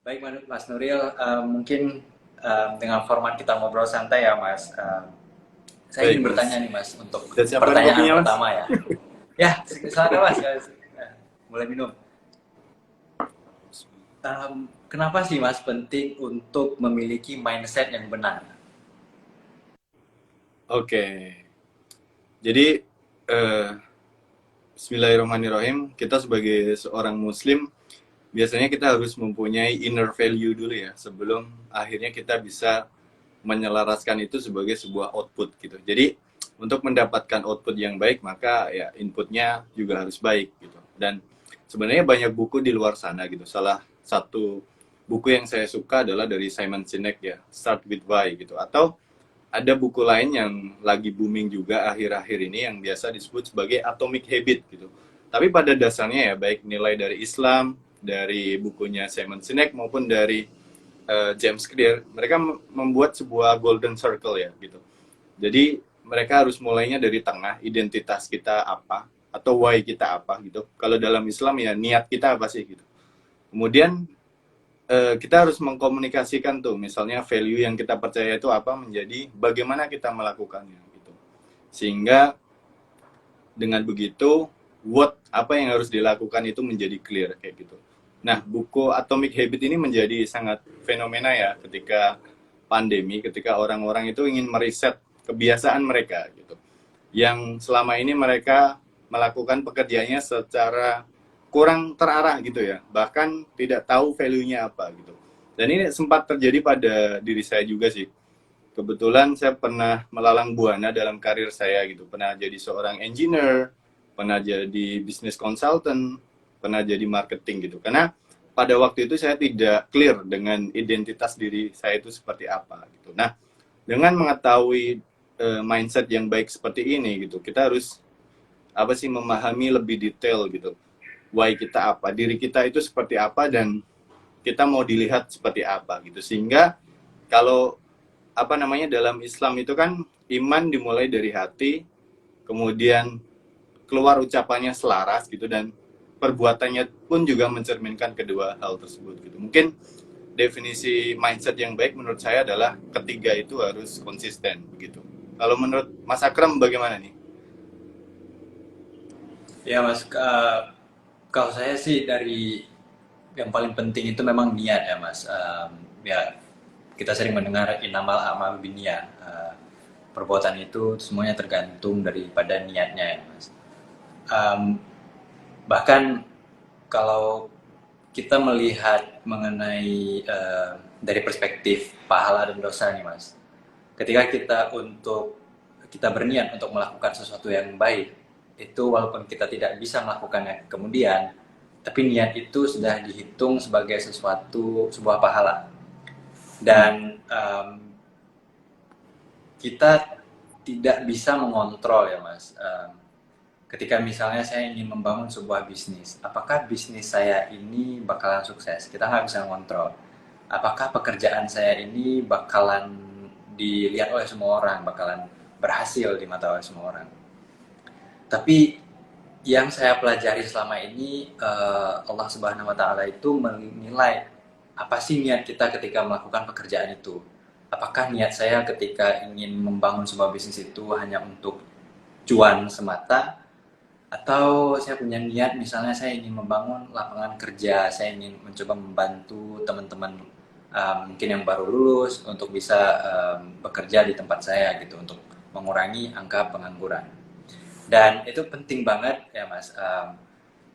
Baik, Mas Nuril, mungkin dengan format kita ngobrol santai ya, Mas. Saya Baik, ingin bertanya Mas. nih, Mas, untuk Sudah siapkan pertanyaan kopinya, Mas? pertama ya. Ya, silakan Mas. Ya, mulai minum. Kenapa sih, Mas, penting untuk memiliki mindset yang benar? Oke. Jadi, eh, Bismillahirrahmanirrahim. Kita sebagai seorang Muslim, biasanya kita harus mempunyai inner value dulu ya, sebelum akhirnya kita bisa menyelaraskan itu sebagai sebuah output gitu. Jadi, untuk mendapatkan output yang baik, maka ya inputnya juga harus baik gitu. Dan sebenarnya banyak buku di luar sana gitu. Salah satu buku yang saya suka adalah dari Simon Sinek ya, Start with Why gitu. Atau ada buku lain yang lagi booming juga akhir-akhir ini yang biasa disebut sebagai Atomic Habit gitu. Tapi pada dasarnya ya baik nilai dari Islam, dari bukunya Simon Sinek maupun dari James Clear, mereka membuat sebuah golden circle ya gitu. Jadi mereka harus mulainya dari tengah, identitas kita apa atau why kita apa gitu. Kalau dalam Islam ya niat kita apa sih gitu. Kemudian kita harus mengkomunikasikan tuh, misalnya value yang kita percaya itu apa menjadi bagaimana kita melakukannya gitu. Sehingga dengan begitu, what apa yang harus dilakukan itu menjadi clear kayak gitu. Nah, buku Atomic Habit ini menjadi sangat fenomena ya ketika pandemi, ketika orang-orang itu ingin meriset kebiasaan mereka gitu. Yang selama ini mereka melakukan pekerjaannya secara kurang terarah gitu ya, bahkan tidak tahu value-nya apa gitu. Dan ini sempat terjadi pada diri saya juga sih. Kebetulan saya pernah melalang buana dalam karir saya gitu, pernah jadi seorang engineer, pernah jadi business consultant, pernah jadi marketing gitu. Karena pada waktu itu saya tidak clear dengan identitas diri saya itu seperti apa gitu. Nah, dengan mengetahui mindset yang baik seperti ini gitu, kita harus apa sih memahami lebih detail gitu. Why kita apa, diri kita itu seperti apa dan kita mau dilihat seperti apa gitu. Sehingga kalau apa namanya dalam Islam itu kan iman dimulai dari hati, kemudian keluar ucapannya selaras gitu dan perbuatannya pun juga mencerminkan kedua hal tersebut gitu. Mungkin definisi mindset yang baik menurut saya adalah ketiga itu harus konsisten begitu. Kalau menurut Mas Akram bagaimana nih? Ya, Mas, kalau saya sih dari yang paling penting itu memang niat ya, Mas. Ya, kita sering mendengar inamal amal binniyat. Perbuatan itu semuanya tergantung daripada niatnya ya, Mas. Um, Bahkan kalau kita melihat mengenai dari perspektif pahala dan dosa nih, Mas. Ketika kita berniat untuk melakukan sesuatu yang baik, itu walaupun kita tidak bisa melakukannya kemudian, tapi niat itu sudah dihitung sebagai sebuah pahala. Hmm. Dan kita tidak bisa mengontrol ya, Mas. Ketika misalnya saya ingin membangun sebuah bisnis, apakah bisnis saya ini bakalan sukses? Kita nggak bisa mengontrol. Apakah pekerjaan saya ini bakalan dilihat oleh semua orang, bakalan berhasil di mata oleh semua orang? Tapi yang saya pelajari selama ini, Allah Subhanahu Wa Taala itu menilai apa sih niat kita ketika melakukan pekerjaan itu. Apakah niat saya ketika ingin membangun sebuah bisnis itu hanya untuk cuan semata, atau saya punya niat misalnya saya ingin membangun lapangan kerja, saya ingin mencoba membantu teman-teman mungkin yang baru lulus untuk bisa bekerja di tempat saya gitu untuk mengurangi angka pengangguran. Dan itu penting banget ya, Mas.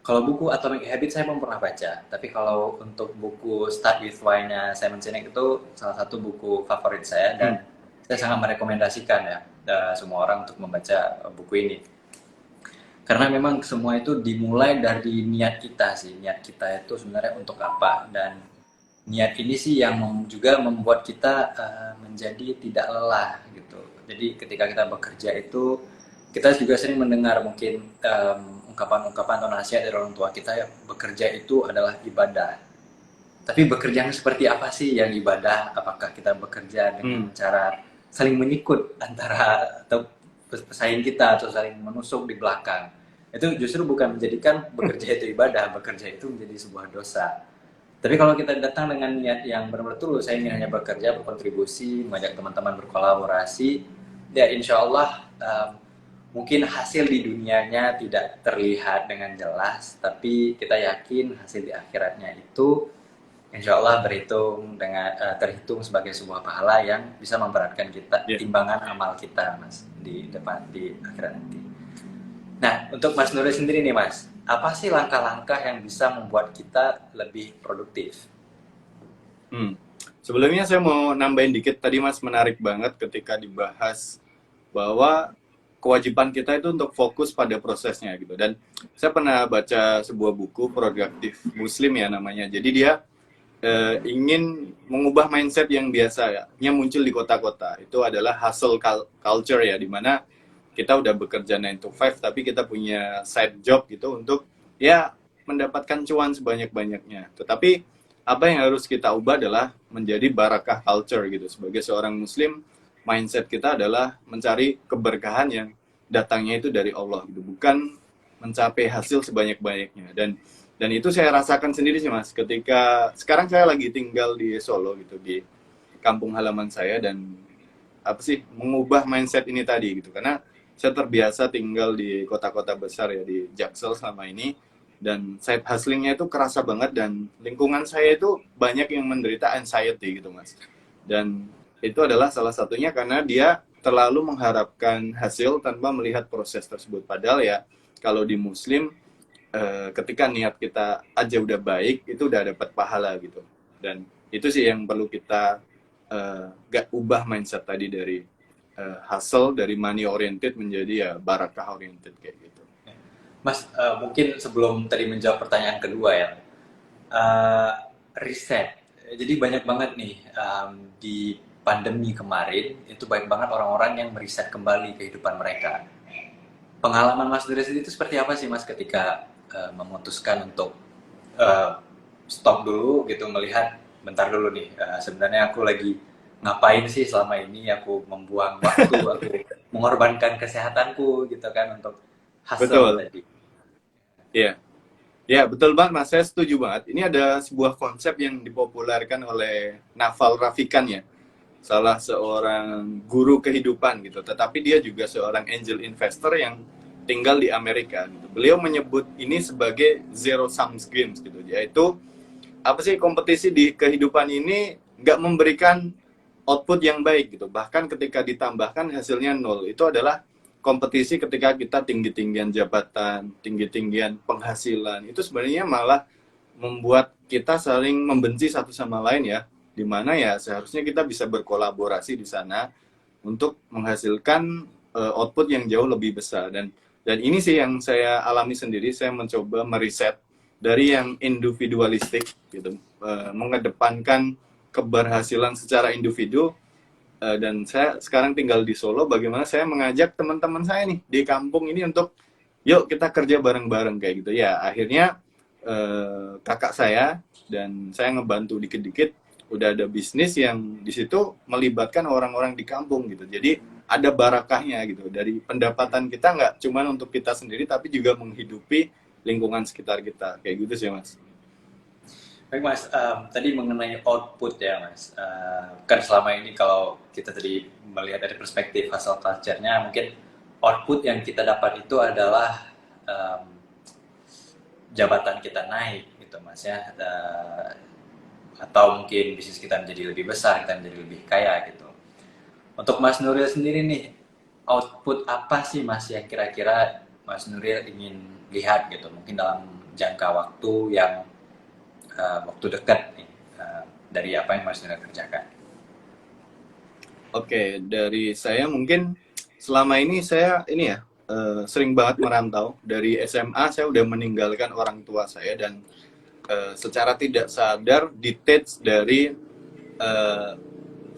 Kalau buku Atomic Habits saya belum pernah baca, tapi kalau untuk buku Start with Why-nya Simon Sinek itu salah satu buku favorit saya Hmm. dan saya sangat merekomendasikan ya semua orang untuk membaca buku ini. Karena memang semua itu dimulai dari niat kita sih. Niat kita itu sebenarnya untuk apa, dan niat ini sih yang juga membuat kita menjadi tidak lelah gitu. Jadi ketika kita bekerja itu kita juga sering mendengar mungkin ungkapan-ungkapan atau nasihat dari orang tua kita ya, bekerja itu adalah ibadah. Tapi bekerja seperti apa sih yang ibadah? Apakah kita bekerja dengan Hmm. cara saling menyikut antara atau pesaing kita atau saling menusuk di belakang? Itu justru bukan menjadikan bekerja itu ibadah, bekerja itu menjadi sebuah dosa. Tapi kalau kita datang dengan niat yang benar-benar tulus, saya ingin hanya bekerja, berkontribusi, mengajak teman-teman berkolaborasi, ya insya Allah mungkin hasil di dunianya tidak terlihat dengan jelas, tapi kita yakin hasil di akhiratnya itu insya Allah terhitung sebagai sebuah pahala yang bisa memberatkan kita, Ya. timbangan amal kita, Mas, di depan di akhirat nanti. Nah, untuk Mas Nuril sendiri nih, Mas, apa sih langkah-langkah yang bisa membuat kita lebih produktif? Hmm. Sebelumnya saya mau nambahin dikit, tadi Mas menarik banget ketika dibahas bahwa kewajiban kita itu untuk fokus pada prosesnya gitu. Dan saya pernah baca sebuah buku Produktif Muslim ya namanya. Jadi dia ingin mengubah mindset yang biasanya muncul di kota-kota. Itu adalah hustle culture ya, dimana kita udah bekerja 9 to 5 tapi kita punya side job gitu untuk ya mendapatkan cuan sebanyak-banyaknya. Tetapi apa yang harus kita ubah adalah menjadi barakah culture gitu. Sebagai seorang muslim, mindset kita adalah mencari keberkahan yang datangnya itu dari Allah gitu, bukan mencapai hasil sebanyak-banyaknya. Dan itu saya rasakan sendiri sih Mas, ketika sekarang saya lagi tinggal di Solo gitu, di kampung halaman saya, dan apa sih mengubah mindset ini tadi gitu, karena saya terbiasa tinggal di kota-kota besar ya, di Jaksel selama ini, dan side hustlingnya itu kerasa banget, dan lingkungan saya itu banyak yang menderita anxiety gitu Mas. Dan itu adalah salah satunya karena dia terlalu mengharapkan hasil tanpa melihat proses tersebut. Padahal ya kalau di Muslim ketika niat kita aja udah baik, itu udah dapat pahala gitu. Dan itu sih yang perlu kita gak ubah mindset tadi dari hustle, dari money oriented menjadi ya barakah oriented kayak gitu. Mas, mungkin sebelum tadi menjawab pertanyaan kedua ya, eh, riset. Jadi banyak banget nih di pandemi kemarin itu banyak banget orang-orang yang meriset kembali kehidupan mereka. Pengalaman Mas Dures itu seperti apa sih Mas ketika memutuskan untuk eh, stop dulu gitu, melihat bentar dulu nih, sebenarnya aku lagi ngapain sih selama ini, aku membuang waktu, aku mengorbankan kesehatanku gitu kan untuk hustle Betul, tadi. ya. Ya, betul banget Mas, saya setuju banget. Ini ada sebuah konsep yang dipopulerkan oleh Naval Ravikant ya, salah seorang guru kehidupan gitu, tetapi dia juga seorang angel investor yang tinggal di Amerika gitu. Beliau menyebut ini sebagai zero sum games gitu, yaitu apa sih, kompetisi di kehidupan ini nggak memberikan output yang baik gitu. Bahkan ketika ditambahkan hasilnya nol. Itu adalah kompetisi ketika kita tinggi-tinggian jabatan, tinggi-tinggian penghasilan. Itu sebenarnya malah membuat kita saling membenci satu sama lain ya. Dimana ya seharusnya kita bisa berkolaborasi di sana untuk menghasilkan output yang jauh lebih besar. Dan ini sih yang saya alami sendiri. Saya mencoba meriset dari yang individualistik gitu, mengedepankan keberhasilan secara individu. Dan saya sekarang tinggal di Solo, bagaimana saya mengajak teman-teman saya nih di kampung ini untuk yuk kita kerja bareng-bareng kayak gitu ya. Akhirnya kakak saya dan saya ngebantu dikit-dikit, udah ada bisnis yang di situ melibatkan orang-orang di kampung gitu. Jadi ada barakahnya gitu, dari pendapatan kita nggak cuma untuk kita sendiri tapi juga menghidupi lingkungan sekitar kita kayak gitu sih Mas. Baik Mas, tadi mengenai output ya Mas, kan selama ini kalau kita tadi melihat dari perspektif hustle culture-nya, mungkin output yang kita dapat itu adalah jabatan kita naik gitu Mas ya, atau mungkin bisnis kita menjadi lebih besar, kita menjadi lebih kaya gitu. Untuk Mas Nuril sendiri nih, output apa sih Mas yang kira-kira Mas Nuril ingin lihat gitu, mungkin dalam jangka waktu yang waktu dekat nih, dari apa yang Mas Nuril kerjakan? Oke, dari saya mungkin selama ini saya ini ya sering banget merantau. Dari SMA saya udah meninggalkan orang tua saya, dan secara tidak sadar detach dari eh,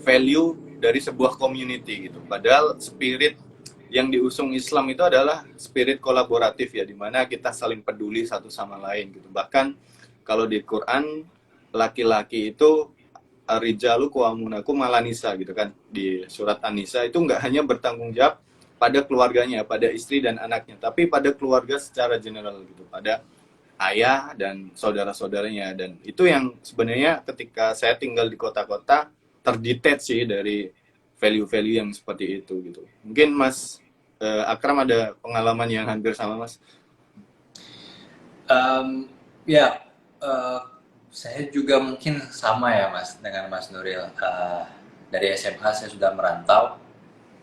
value dari sebuah community gitu. Padahal spirit yang diusung Islam itu adalah spirit kolaboratif ya, dimana kita saling peduli satu sama lain gitu. Bahkan kalau di Quran, laki-laki itu rijalu qawwamunakum 'alan nisa gitu kan, di surat An-Nisa itu nggak hanya bertanggung jawab pada keluarganya, pada istri dan anaknya, tapi pada keluarga secara general gitu, pada ayah dan saudara-saudaranya. Dan itu yang sebenarnya ketika saya tinggal di kota-kota terdetach sih dari value-value yang seperti itu gitu. Mungkin Mas Akram ada pengalaman yang hampir sama Mas? Ya, eh, saya juga mungkin sama ya Mas dengan Mas Nuril. Dari SMA saya sudah merantau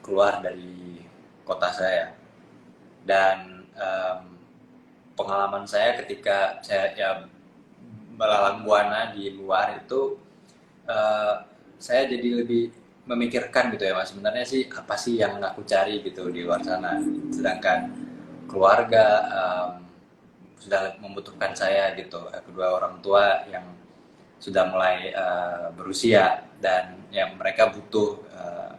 keluar dari kota saya, dan pengalaman saya ketika saya ya belalang buana di luar itu, eh, saya jadi lebih memikirkan gitu ya Mas, sebenarnya sih apa sih yang aku cari gitu di luar sana, sedangkan keluarga sudah membutuhkan saya gitu. Kedua orang tua yang sudah mulai berusia, dan yang mereka butuh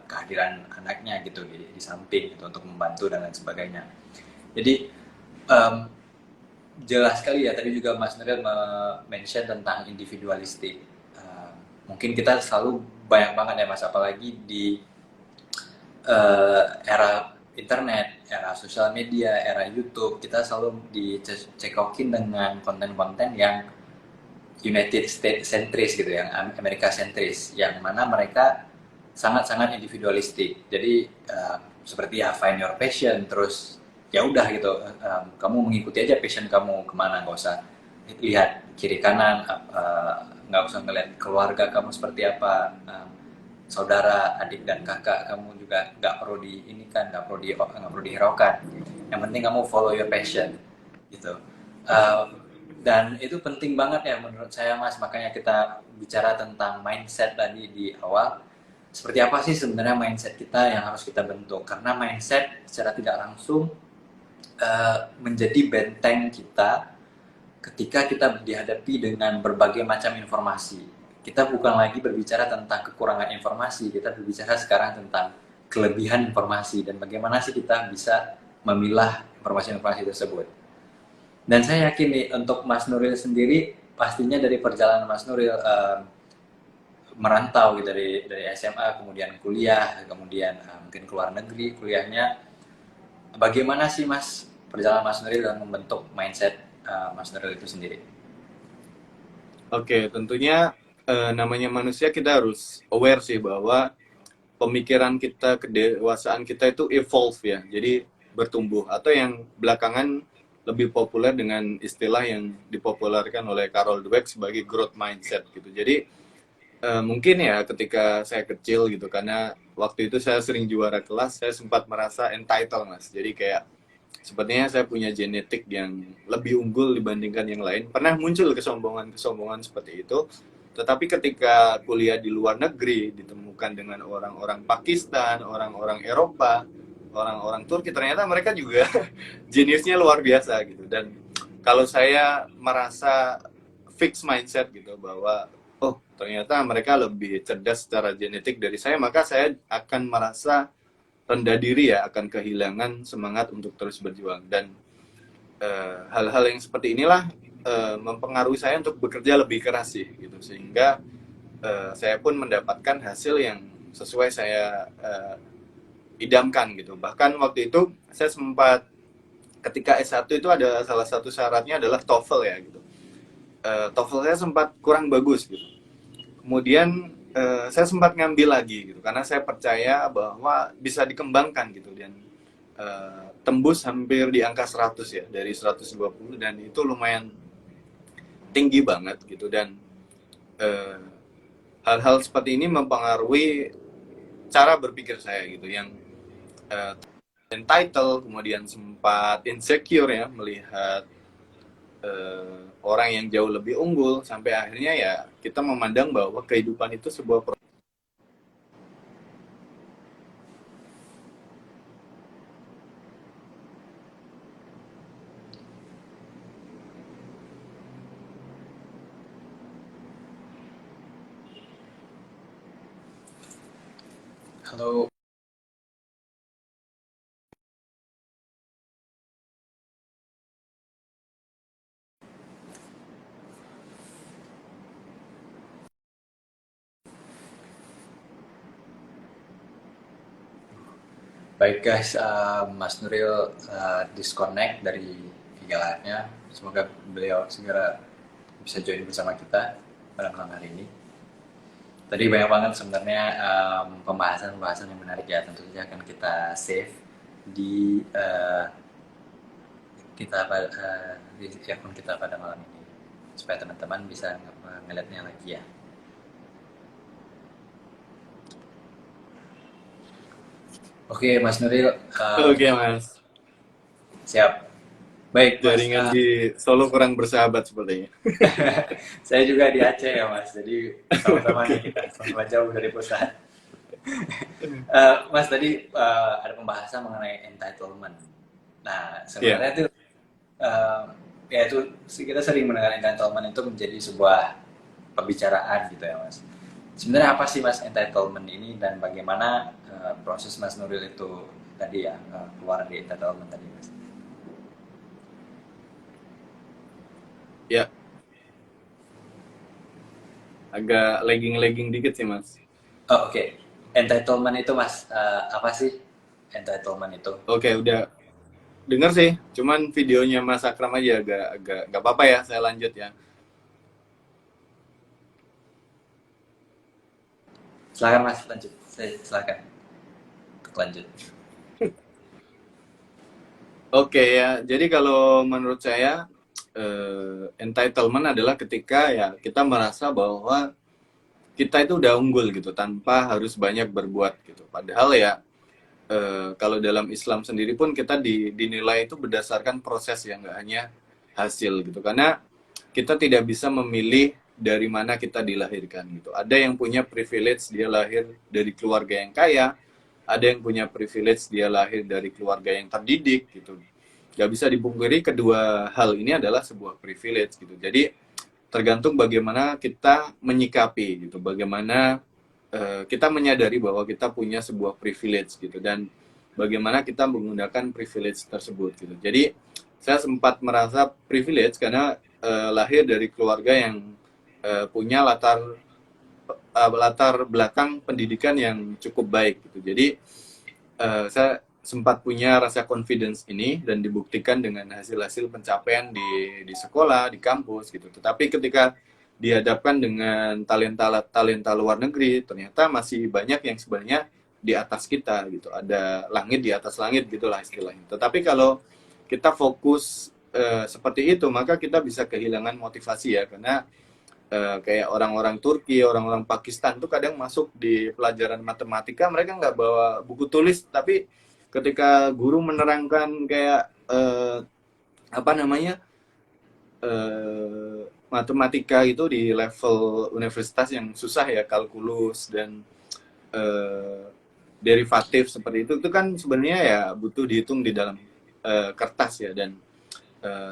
kehadiran anaknya gitu di samping gitu untuk membantu dan lain sebagainya. Jadi um, jelas sekali ya, tadi juga Mas Nuril mention tentang individualistik. Mungkin kita selalu banyak banget ya Mas, apalagi di era internet, era sosial media, era YouTube, kita selalu dicekokin dengan konten-konten yang United States sentris gitu, yang Amerika sentris, yang mana mereka sangat-sangat individualistik. Jadi seperti ya find your passion, terus ya udah gitu, kamu mengikuti aja passion kamu kemana, nggak usah lihat kiri kanan, nggak usah ngeliat keluarga kamu seperti apa, saudara, adik dan kakak kamu juga nggak perlu diinikan, nggak perlu dihiraukan. Yang penting kamu follow your passion gitu. Uh, dan itu penting banget ya menurut saya Mas, makanya kita bicara tentang mindset tadi di awal. Seperti apa sih sebenarnya mindset kita yang harus kita bentuk, karena mindset secara tidak langsung menjadi benteng kita ketika kita dihadapi dengan berbagai macam informasi. Kita bukan lagi berbicara tentang kekurangan informasi, kita berbicara sekarang tentang kelebihan informasi dan bagaimana sih kita bisa memilah informasi-informasi tersebut. Dan saya yakin nih untuk Mas Nuril sendiri, pastinya dari perjalanan Mas Nuril merantau gitu dari SMA, kemudian kuliah, kemudian mungkin keluar negeri kuliahnya. Bagaimana sih Mas perjalanan Mas Nuril dalam membentuk mindset Mas Nuril itu sendiri? Oke, tentunya namanya manusia kita harus aware sih bahwa pemikiran kita, kedewasaan kita itu evolve ya. Jadi bertumbuh, atau yang belakangan lebih populer dengan istilah yang dipopulerkan oleh Carol Dweck sebagai growth mindset gitu. Jadi mungkin ya ketika saya kecil gitu, karena waktu itu saya sering juara kelas, saya sempat merasa entitled Mas. Jadi kayak sepertinya saya punya genetik yang lebih unggul dibandingkan yang lain. Pernah muncul kesombongan-kesombongan seperti itu. Tetapi ketika kuliah di luar negeri, ditemukan dengan orang-orang Pakistan, orang-orang Eropa, orang-orang Turki, ternyata mereka juga jeniusnya luar biasa gitu. Dan kalau saya merasa fix mindset gitu bahwa oh ternyata mereka lebih cerdas secara genetik dari saya, maka saya akan merasa rendah diri ya, akan kehilangan semangat untuk terus berjuang. Dan hal-hal yang seperti inilah mempengaruhi saya untuk bekerja lebih keras sih gitu, sehingga saya pun mendapatkan hasil yang sesuai saya idamkan gitu. Bahkan waktu itu saya sempat, ketika S1 itu ada salah satu syaratnya adalah TOEFL ya gitu. TOEFL saya sempat kurang bagus gitu. Kemudian saya sempat ngambil lagi gitu, karena saya percaya bahwa bisa dikembangkan gitu, dan tembus hampir di angka 100 ya, dari 120, dan itu lumayan tinggi banget gitu. Dan eh, hal-hal seperti ini mempengaruhi cara berpikir saya gitu, yang eh, entitled, kemudian sempat insecure ya melihat orang yang jauh lebih unggul, sampai akhirnya ya kita memandang bahwa kehidupan itu sebuah Halo. Baik guys, Mas Nuril disconnect dari IG live-nya. semoga beliau segera bisa join bersama kita pada malam hari ini. Tadi banyak banget sebenarnya pembahasan-pembahasan yang menarik ya, tentu saja akan kita save di di akun kita pada malam ini supaya teman-teman bisa ngeliatnya lagi ya. Oke, Mas Nuril, Oke, Mas. siap. Baik, Mas. Jaringan di Solo kurang bersahabat sepertinya. Saya juga di Aceh ya, Mas. Jadi sama-sama nih Oke. kita sama jauh dari pusat. Mas tadi ada pembahasan mengenai entitlement. Nah, Iya. sebenarnya itu ya itu kita sering mendengar entitlement itu menjadi sebuah pembicaraan gitu ya, Mas. Sebenarnya apa sih Mas entitlement ini dan bagaimana proses Mas Nuril itu tadi ya keluar dari entitlement tadi, Mas? Ya, agak lagging-lagging dikit sih, Mas. Oh, oke. Entitlement itu Mas apa sih entitlement itu? Oke, udah dengar sih. Cuman videonya Mas Akram aja agak agak nggak apa-apa ya, saya lanjut ya. Silakan Mas, lanjut. Silakan untuk lanjut. Oke ya, jadi kalau menurut saya entitlement adalah ketika ya kita merasa bahwa kita itu udah unggul gitu tanpa harus banyak berbuat gitu. Padahal ya kalau dalam Islam sendiri pun kita dinilai itu berdasarkan proses yang nggak hanya hasil gitu. Karena kita tidak bisa memilih dari mana kita dilahirkan gitu. Ada yang punya privilege dia lahir dari keluarga yang kaya, ada yang punya privilege dia lahir dari keluarga yang terdidik gitu. Gak bisa dipungkiri kedua hal ini adalah sebuah privilege gitu. Jadi tergantung bagaimana kita menyikapi gitu, bagaimana kita menyadari bahwa kita punya sebuah privilege gitu dan bagaimana kita menggunakan privilege tersebut gitu. Jadi saya sempat merasa privilege karena lahir dari keluarga yang punya latar belakang pendidikan yang cukup baik gitu. Jadi saya sempat punya rasa confidence ini dan dibuktikan dengan hasil-hasil pencapaian di sekolah, di kampus gitu. Tetapi ketika dihadapkan dengan talenta luar negeri, ternyata masih banyak yang sebenarnya di atas kita gitu. Ada langit di atas langit gitulah istilahnya. Tetapi kalau kita fokus seperti itu, maka kita bisa kehilangan motivasi ya, karena kayak orang-orang Turki, orang-orang Pakistan tuh kadang masuk di pelajaran matematika mereka nggak bawa buku tulis, tapi ketika guru menerangkan kayak apa namanya matematika itu di level universitas yang susah ya, kalkulus dan eh, derivatif seperti itu kan sebenarnya ya butuh dihitung di dalam kertas ya. Dan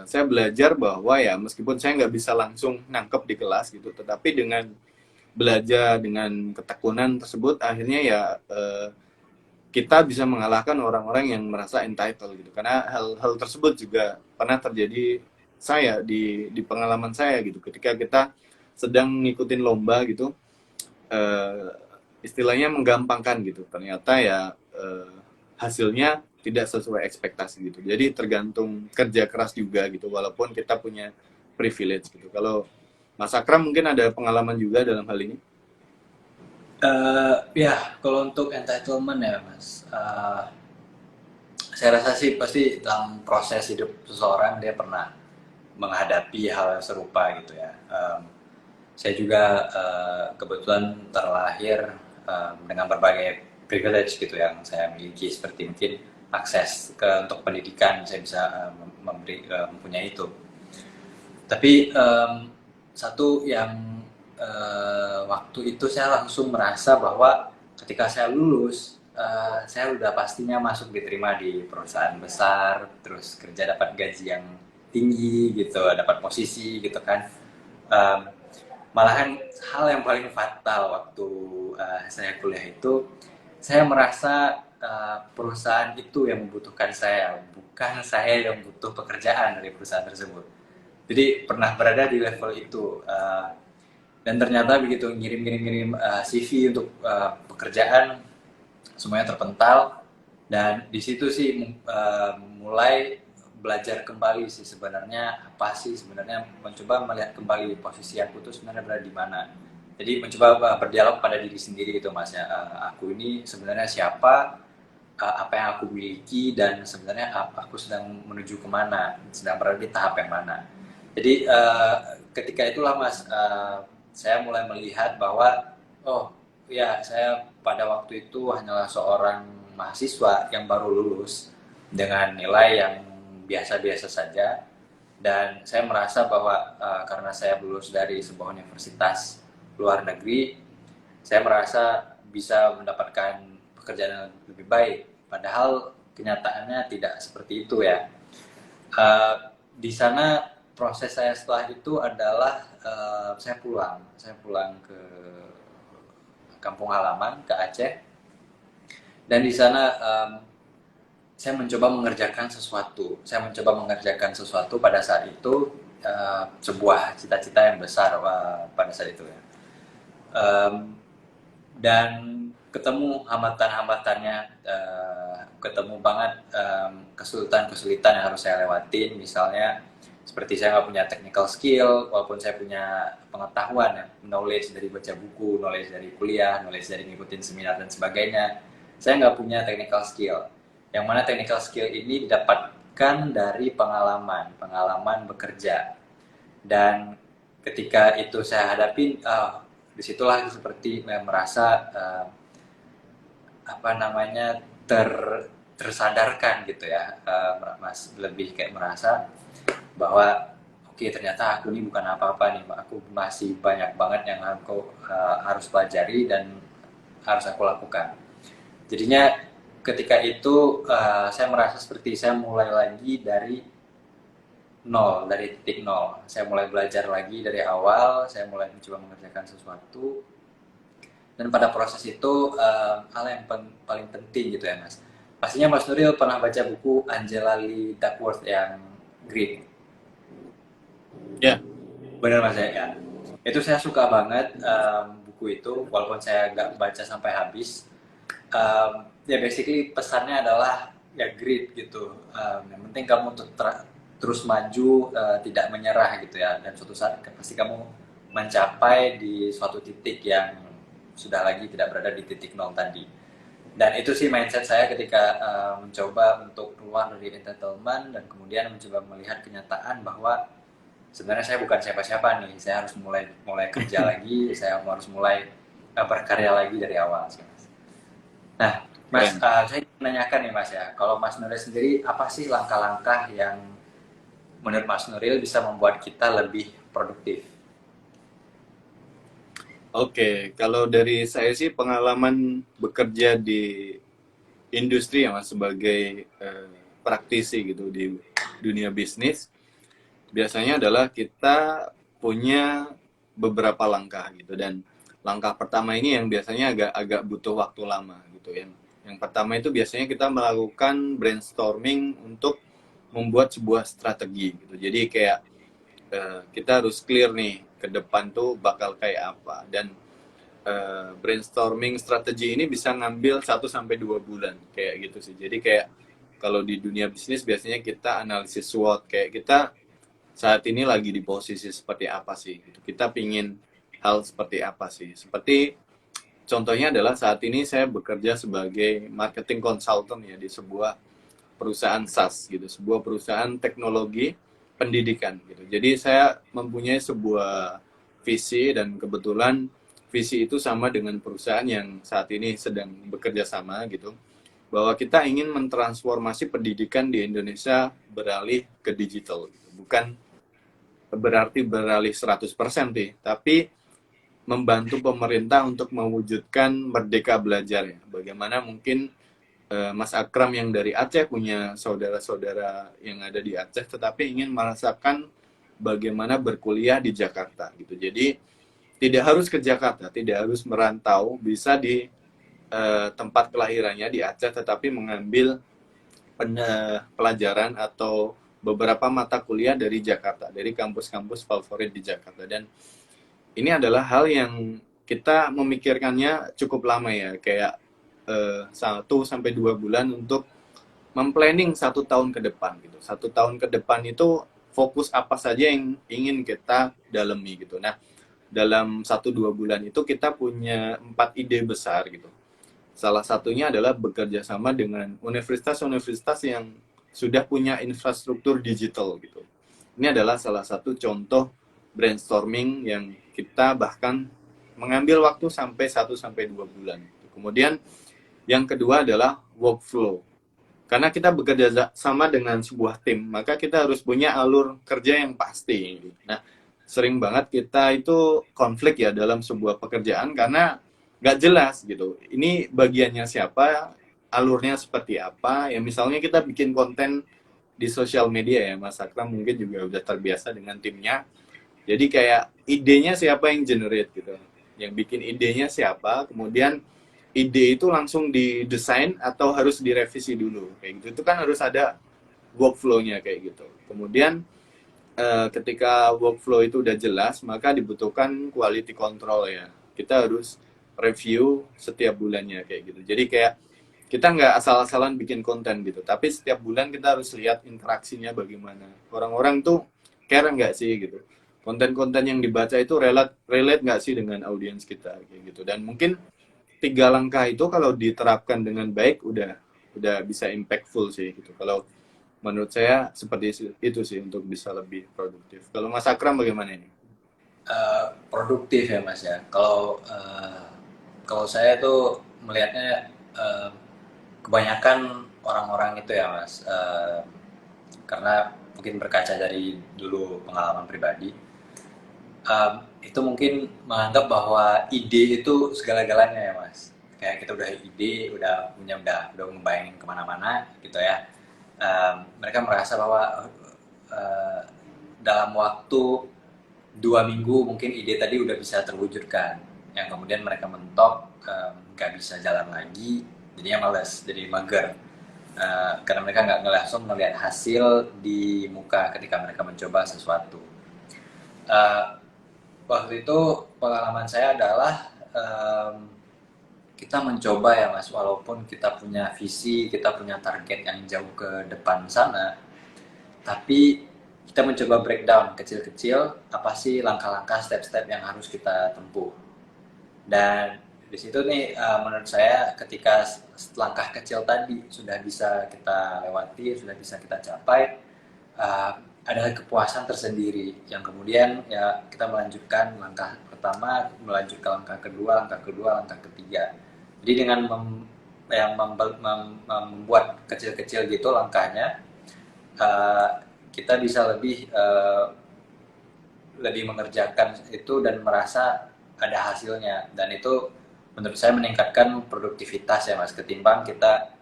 saya belajar bahwa ya meskipun saya nggak bisa langsung nangkep di kelas gitu, tetapi dengan belajar dengan ketekunan tersebut akhirnya ya kita bisa mengalahkan orang-orang yang merasa entitled gitu. Karena hal-hal tersebut juga pernah terjadi saya di pengalaman saya gitu, ketika kita sedang ngikutin lomba gitu, eh, istilahnya menggampangkan gitu, ternyata ya hasilnya tidak sesuai ekspektasi gitu. Jadi tergantung kerja keras juga gitu, walaupun kita punya privilege gitu. Kalau Mas Akram mungkin ada pengalaman juga dalam hal ini. Ya, kalau untuk entitlement ya Mas, saya rasa sih pasti dalam proses hidup seseorang dia pernah menghadapi hal yang serupa gitu ya. Saya juga kebetulan terlahir dengan berbagai privilege gitu yang saya miliki, seperti mungkin akses untuk pendidikan saya bisa mempunyai itu. Tapi satu yang waktu itu saya langsung merasa bahwa ketika saya lulus, saya udah pastinya masuk diterima di perusahaan besar, terus kerja dapat gaji yang tinggi gitu, dapat posisi gitu kan. Um, Malahan hal yang paling fatal waktu saya kuliah itu, saya merasa perusahaan itu yang membutuhkan saya, bukan saya yang butuh pekerjaan dari perusahaan tersebut. Jadi pernah berada di level itu, dan ternyata begitu ngirim CV untuk pekerjaan, semuanya terpental. Dan di situ sih mulai belajar kembali sih sebenarnya apa sih sebenarnya, mencoba melihat kembali posisi aku tuh sebenarnya berada di mana. Jadi mencoba berdialog pada diri sendiri gitu mas ya. Aku ini sebenarnya siapa, apa yang aku miliki, dan sebenarnya aku sedang menuju kemana, sedang berada di tahap yang mana. Jadi ketika itulah mas, saya mulai melihat bahwa oh ya, saya pada waktu itu hanyalah seorang mahasiswa yang baru lulus dengan nilai yang biasa-biasa saja, dan saya merasa bahwa karena saya lulus dari sebuah universitas luar negeri, saya merasa bisa mendapatkan pekerjaan yang lebih baik. Padahal kenyataannya tidak seperti itu ya. Eh, di sana proses saya setelah itu adalah saya pulang ke kampung halaman ke Aceh, dan di sana saya mencoba mengerjakan sesuatu. Saya mencoba mengerjakan sesuatu pada saat itu, sebuah cita-cita yang besar pada saat itu ya. Dan ketemu hambatan-hambatannya, ketemu banget kesulitan-kesulitan yang harus saya lewatin. Misalnya seperti saya nggak punya technical skill, walaupun saya punya pengetahuan ya, knowledge dari baca buku, knowledge dari kuliah, knowledge dari ngikutin seminar dan sebagainya. Saya nggak punya technical skill. Yang mana technical skill ini didapatkan dari pengalaman bekerja. Dan ketika itu saya hadapin, disitulah seperti merasa apa namanya tersadarkan gitu ya, mas, lebih kayak merasa bahwa oke, ternyata aku ini bukan apa-apa nih, aku masih banyak banget yang aku harus pelajari dan harus aku lakukan. Jadinya ketika itu saya merasa seperti saya mulai lagi dari nol, dari titik nol. Saya mulai belajar lagi dari awal, saya mulai mencoba mengerjakan sesuatu. Dan pada proses itu hal yang paling penting gitu ya mas. Pastinya Mas Nuril pernah baca buku Angela Lee Duckworth yang Grit. Ya, Benar mas ya. Itu saya suka banget buku itu, walaupun saya nggak baca sampai habis. Ya basically pesannya adalah ya grit gitu. Yang penting kamu terus maju, tidak menyerah gitu ya. Dan suatu saat pasti kamu mencapai di suatu titik yang sudah lagi tidak berada di titik nol tadi. Dan itu sih mindset saya ketika mencoba untuk keluar dari entertainment dan kemudian mencoba melihat kenyataan bahwa sebenarnya saya bukan siapa-siapa nih. Saya harus mulai kerja lagi, saya harus mulai berkarya lagi dari awal sih mas. Nah mas, saya ingin menanyakan nih mas ya, kalau Mas Nuril sendiri apa sih langkah-langkah yang menurut Mas Nuril bisa membuat kita lebih produktif? oke. Kalau dari saya sih pengalaman bekerja di industri ya mas sebagai praktisi gitu di dunia bisnis biasanya adalah kita punya beberapa langkah gitu dan langkah pertama ini yang biasanya agak butuh waktu lama gitu ya. Yang pertama itu biasanya kita melakukan brainstorming untuk membuat sebuah strategi gitu. Jadi kayak kita harus clear nih ke depan tuh bakal kayak apa dan brainstorming strategi ini bisa ngambil 1 sampai 2 bulan kayak gitu sih. Jadi kayak kalau di dunia bisnis biasanya kita analisis SWOT kayak kita saat ini lagi di posisi seperti apa sih gitu. Kita pingin hal seperti apa sih. Seperti contohnya adalah saat ini saya bekerja sebagai marketing consultant ya di sebuah perusahaan SaaS gitu, sebuah perusahaan teknologi pendidikan gitu. Jadi saya mempunyai sebuah visi dan kebetulan visi itu sama dengan perusahaan yang saat ini sedang bekerja sama gitu. Bahwa kita ingin mentransformasi pendidikan di Indonesia beralih ke digital. Bukan berarti beralih 100% sih, tapi membantu pemerintah untuk mewujudkan merdeka belajar ya. Bagaimana mungkin Mas Akram yang dari Aceh punya saudara-saudara yang ada di Aceh tetapi ingin merasakan bagaimana berkuliah di Jakarta gitu. Jadi tidak harus ke Jakarta, tidak harus merantau, bisa di tempat kelahirannya di Aceh tetapi mengambil pelajaran atau beberapa mata kuliah dari Jakarta, dari kampus-kampus favorit di Jakarta. Dan ini adalah hal yang kita memikirkannya cukup lama ya, kayak 1 sampai 2 bulan untuk memplanning 1 tahun ke depan gitu. 1 tahun ke depan itu fokus apa saja yang ingin kita dalami gitu. Nah, dalam 1-2 bulan itu kita punya 4 ide besar gitu. Salah satunya adalah bekerja sama dengan universitas-universitas yang sudah punya infrastruktur digital gitu. Ini adalah salah satu contoh brainstorming yang kita bahkan mengambil waktu sampai 1 sampai 2 bulan. Kemudian yang kedua adalah workflow. Karena kita bekerja sama dengan sebuah tim, maka kita harus punya alur kerja yang pasti. Nah, sering banget kita itu konflik ya dalam sebuah pekerjaan karena nggak jelas gitu. Ini bagiannya siapa, alurnya seperti apa. Ya misalnya kita bikin konten di sosial media ya, Mas Akram mungkin juga udah terbiasa dengan timnya. Jadi kayak idenya siapa yang generate gitu. Yang bikin idenya siapa, kemudian ide itu langsung didesain atau harus direvisi dulu kayak gitu. Itu kan harus ada workflow-nya kayak gitu. Kemudian ketika workflow itu udah jelas, maka dibutuhkan quality control ya. Kita harus review setiap bulannya kayak gitu. Jadi kayak kita nggak asal-asalan bikin konten gitu, tapi setiap bulan kita harus lihat interaksinya bagaimana. Orang-orang tuh care nggak sih gitu. Konten-konten yang dibaca itu relate nggak sih dengan audiens kita kayak gitu. Dan mungkin 3 langkah itu kalau diterapkan dengan baik udah bisa impactful sih gitu. Kalau menurut saya seperti itu sih untuk bisa lebih produktif. Kalau Mas Akram bagaimana ini? Produktif ya Mas ya. Kalau saya tuh melihatnya kebanyakan orang-orang itu ya Mas, karena mungkin berkaca dari dulu pengalaman pribadi, itu mungkin menganggap bahwa ide itu segala-galanya ya Mas. Kayak kita udah ide, udah ngebayangin kemana-mana gitu ya. Mereka merasa bahwa dalam waktu 2 minggu mungkin ide tadi udah bisa terwujudkan, yang kemudian mereka mentok, nggak bisa jalan lagi, jadinya males, jadi mager. Karena mereka nggak langsung melihat hasil di muka ketika mereka mencoba sesuatu. Uh, Waktu itu pengalaman saya adalah, kita mencoba ya Mas, walaupun kita punya visi, kita punya target yang jauh ke depan sana, tapi kita mencoba breakdown kecil-kecil, apa sih langkah-langkah, step-step yang harus kita tempuh. Dan di situ nih, menurut saya ketika langkah kecil tadi sudah bisa kita lewati, sudah bisa kita capai, ada kepuasan tersendiri yang kemudian ya kita melanjutkan langkah pertama, melanjutkan langkah kedua, langkah ketiga. Jadi dengan membuat kecil-kecil gitu langkahnya, kita bisa lebih mengerjakan itu dan merasa ada hasilnya, dan itu menurut saya meningkatkan produktivitas ya Mas, ketimbang kita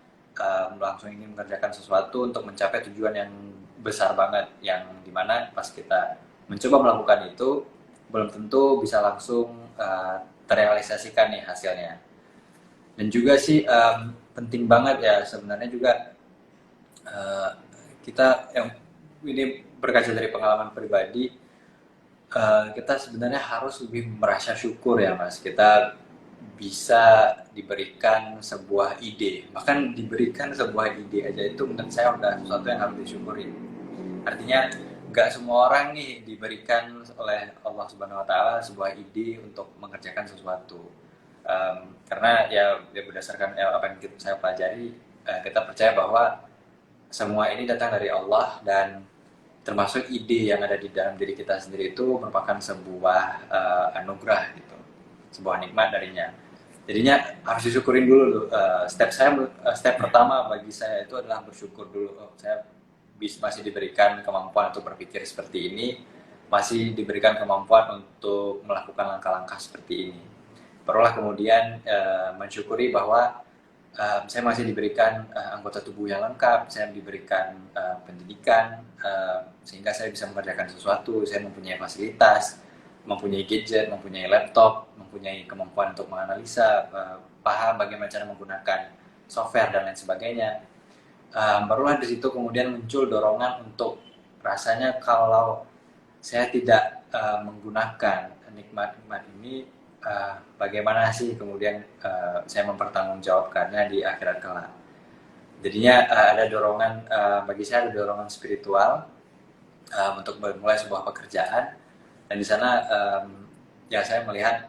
langsung ingin mengerjakan sesuatu untuk mencapai tujuan yang besar banget, yang dimana pas kita mencoba melakukan itu belum tentu bisa langsung terrealisasikan nih hasilnya. Dan juga sih penting banget ya sebenarnya juga, uh, kita yang ini berkaca dari pengalaman pribadi, kita sebenarnya harus lebih merasa syukur ya Mas, kita bisa diberikan sebuah ide, bahkan diberikan sebuah ide aja itu menurut saya udah sesuatu yang harus disyukuri. Artinya nggak semua orang nih diberikan oleh Allah Subhanahu Wa Taala sebuah ide untuk mengerjakan sesuatu. Karena ya berdasarkan apa yang saya pelajari, kita percaya bahwa semua ini datang dari Allah, dan termasuk ide yang ada di dalam diri kita sendiri itu merupakan sebuah anugerah gitu, sebuah nikmat darinya. Jadinya harus disyukurin dulu. Step pertama bagi saya itu adalah bersyukur dulu. Saya masih diberikan kemampuan untuk berpikir seperti ini, masih diberikan kemampuan untuk melakukan langkah-langkah seperti ini. Barulah kemudian mensyukuri bahwa saya masih diberikan anggota tubuh yang lengkap, saya diberikan pendidikan, sehingga saya bisa mengerjakan sesuatu, saya mempunyai fasilitas, mempunyai gadget, mempunyai laptop, mempunyai kemampuan untuk menganalisa, paham bagaimana cara menggunakan software dan lain sebagainya. Barulah di situ kemudian muncul dorongan untuk, rasanya kalau saya tidak menggunakan nikmat-nikmat ini, bagaimana sih kemudian saya mempertanggungjawabkannya di akhirat kelak. Jadinya ada dorongan, bagi saya ada dorongan spiritual untuk memulai sebuah pekerjaan, dan di sana ya saya melihat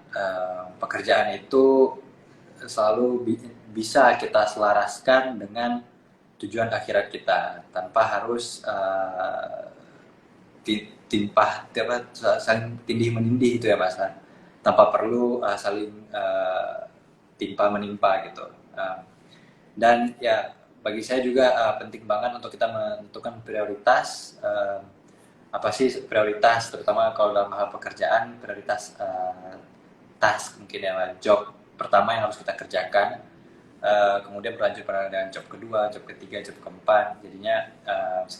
pekerjaan itu selalu bisa kita selaraskan dengan tujuan akhirat kita tanpa harus timpah saling tindih menindih itu ya Mas, tanpa perlu saling timpa menimpa gitu. Dan ya bagi saya juga penting banget untuk kita menentukan prioritas, apa sih prioritas, terutama kalau dalam hal pekerjaan, prioritas task mungkin ya, job pertama yang harus kita kerjakan, kemudian berlanjut pada dengan job kedua, job ketiga, job keempat. Jadinya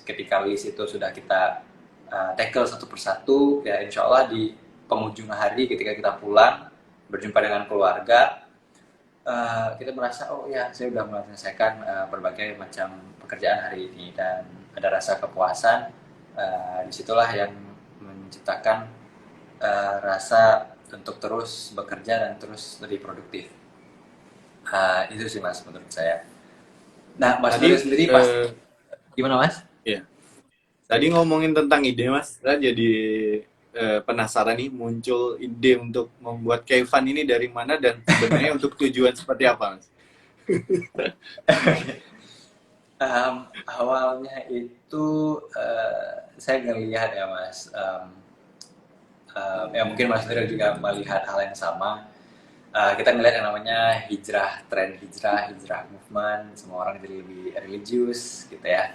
ketika list itu sudah kita tackle satu persatu, ya insya Allah di penghujung hari ketika kita pulang berjumpa dengan keluarga, kita merasa oh ya saya sudah menyelesaikan berbagai macam pekerjaan hari ini, dan ada rasa kepuasan. Disitulah yang menciptakan rasa untuk terus bekerja dan terus lebih produktif. Itu sih Mas menurut saya. Nah Mas Nuril Tadi sendiri pas gimana Mas? ya, tadi ngomongin tentang ide Mas, saya jadi penasaran nih, muncul ide untuk membuat Kevan ini dari mana dan sebenarnya untuk tujuan seperti apa Mas? Awalnya itu saya ngelihat ya Mas, ya mungkin Mas Nuril juga melihat hal yang sama. Kita ngelihat yang namanya hijrah, tren hijrah, hijrah movement, semua orang jadi lebih religius gitu ya.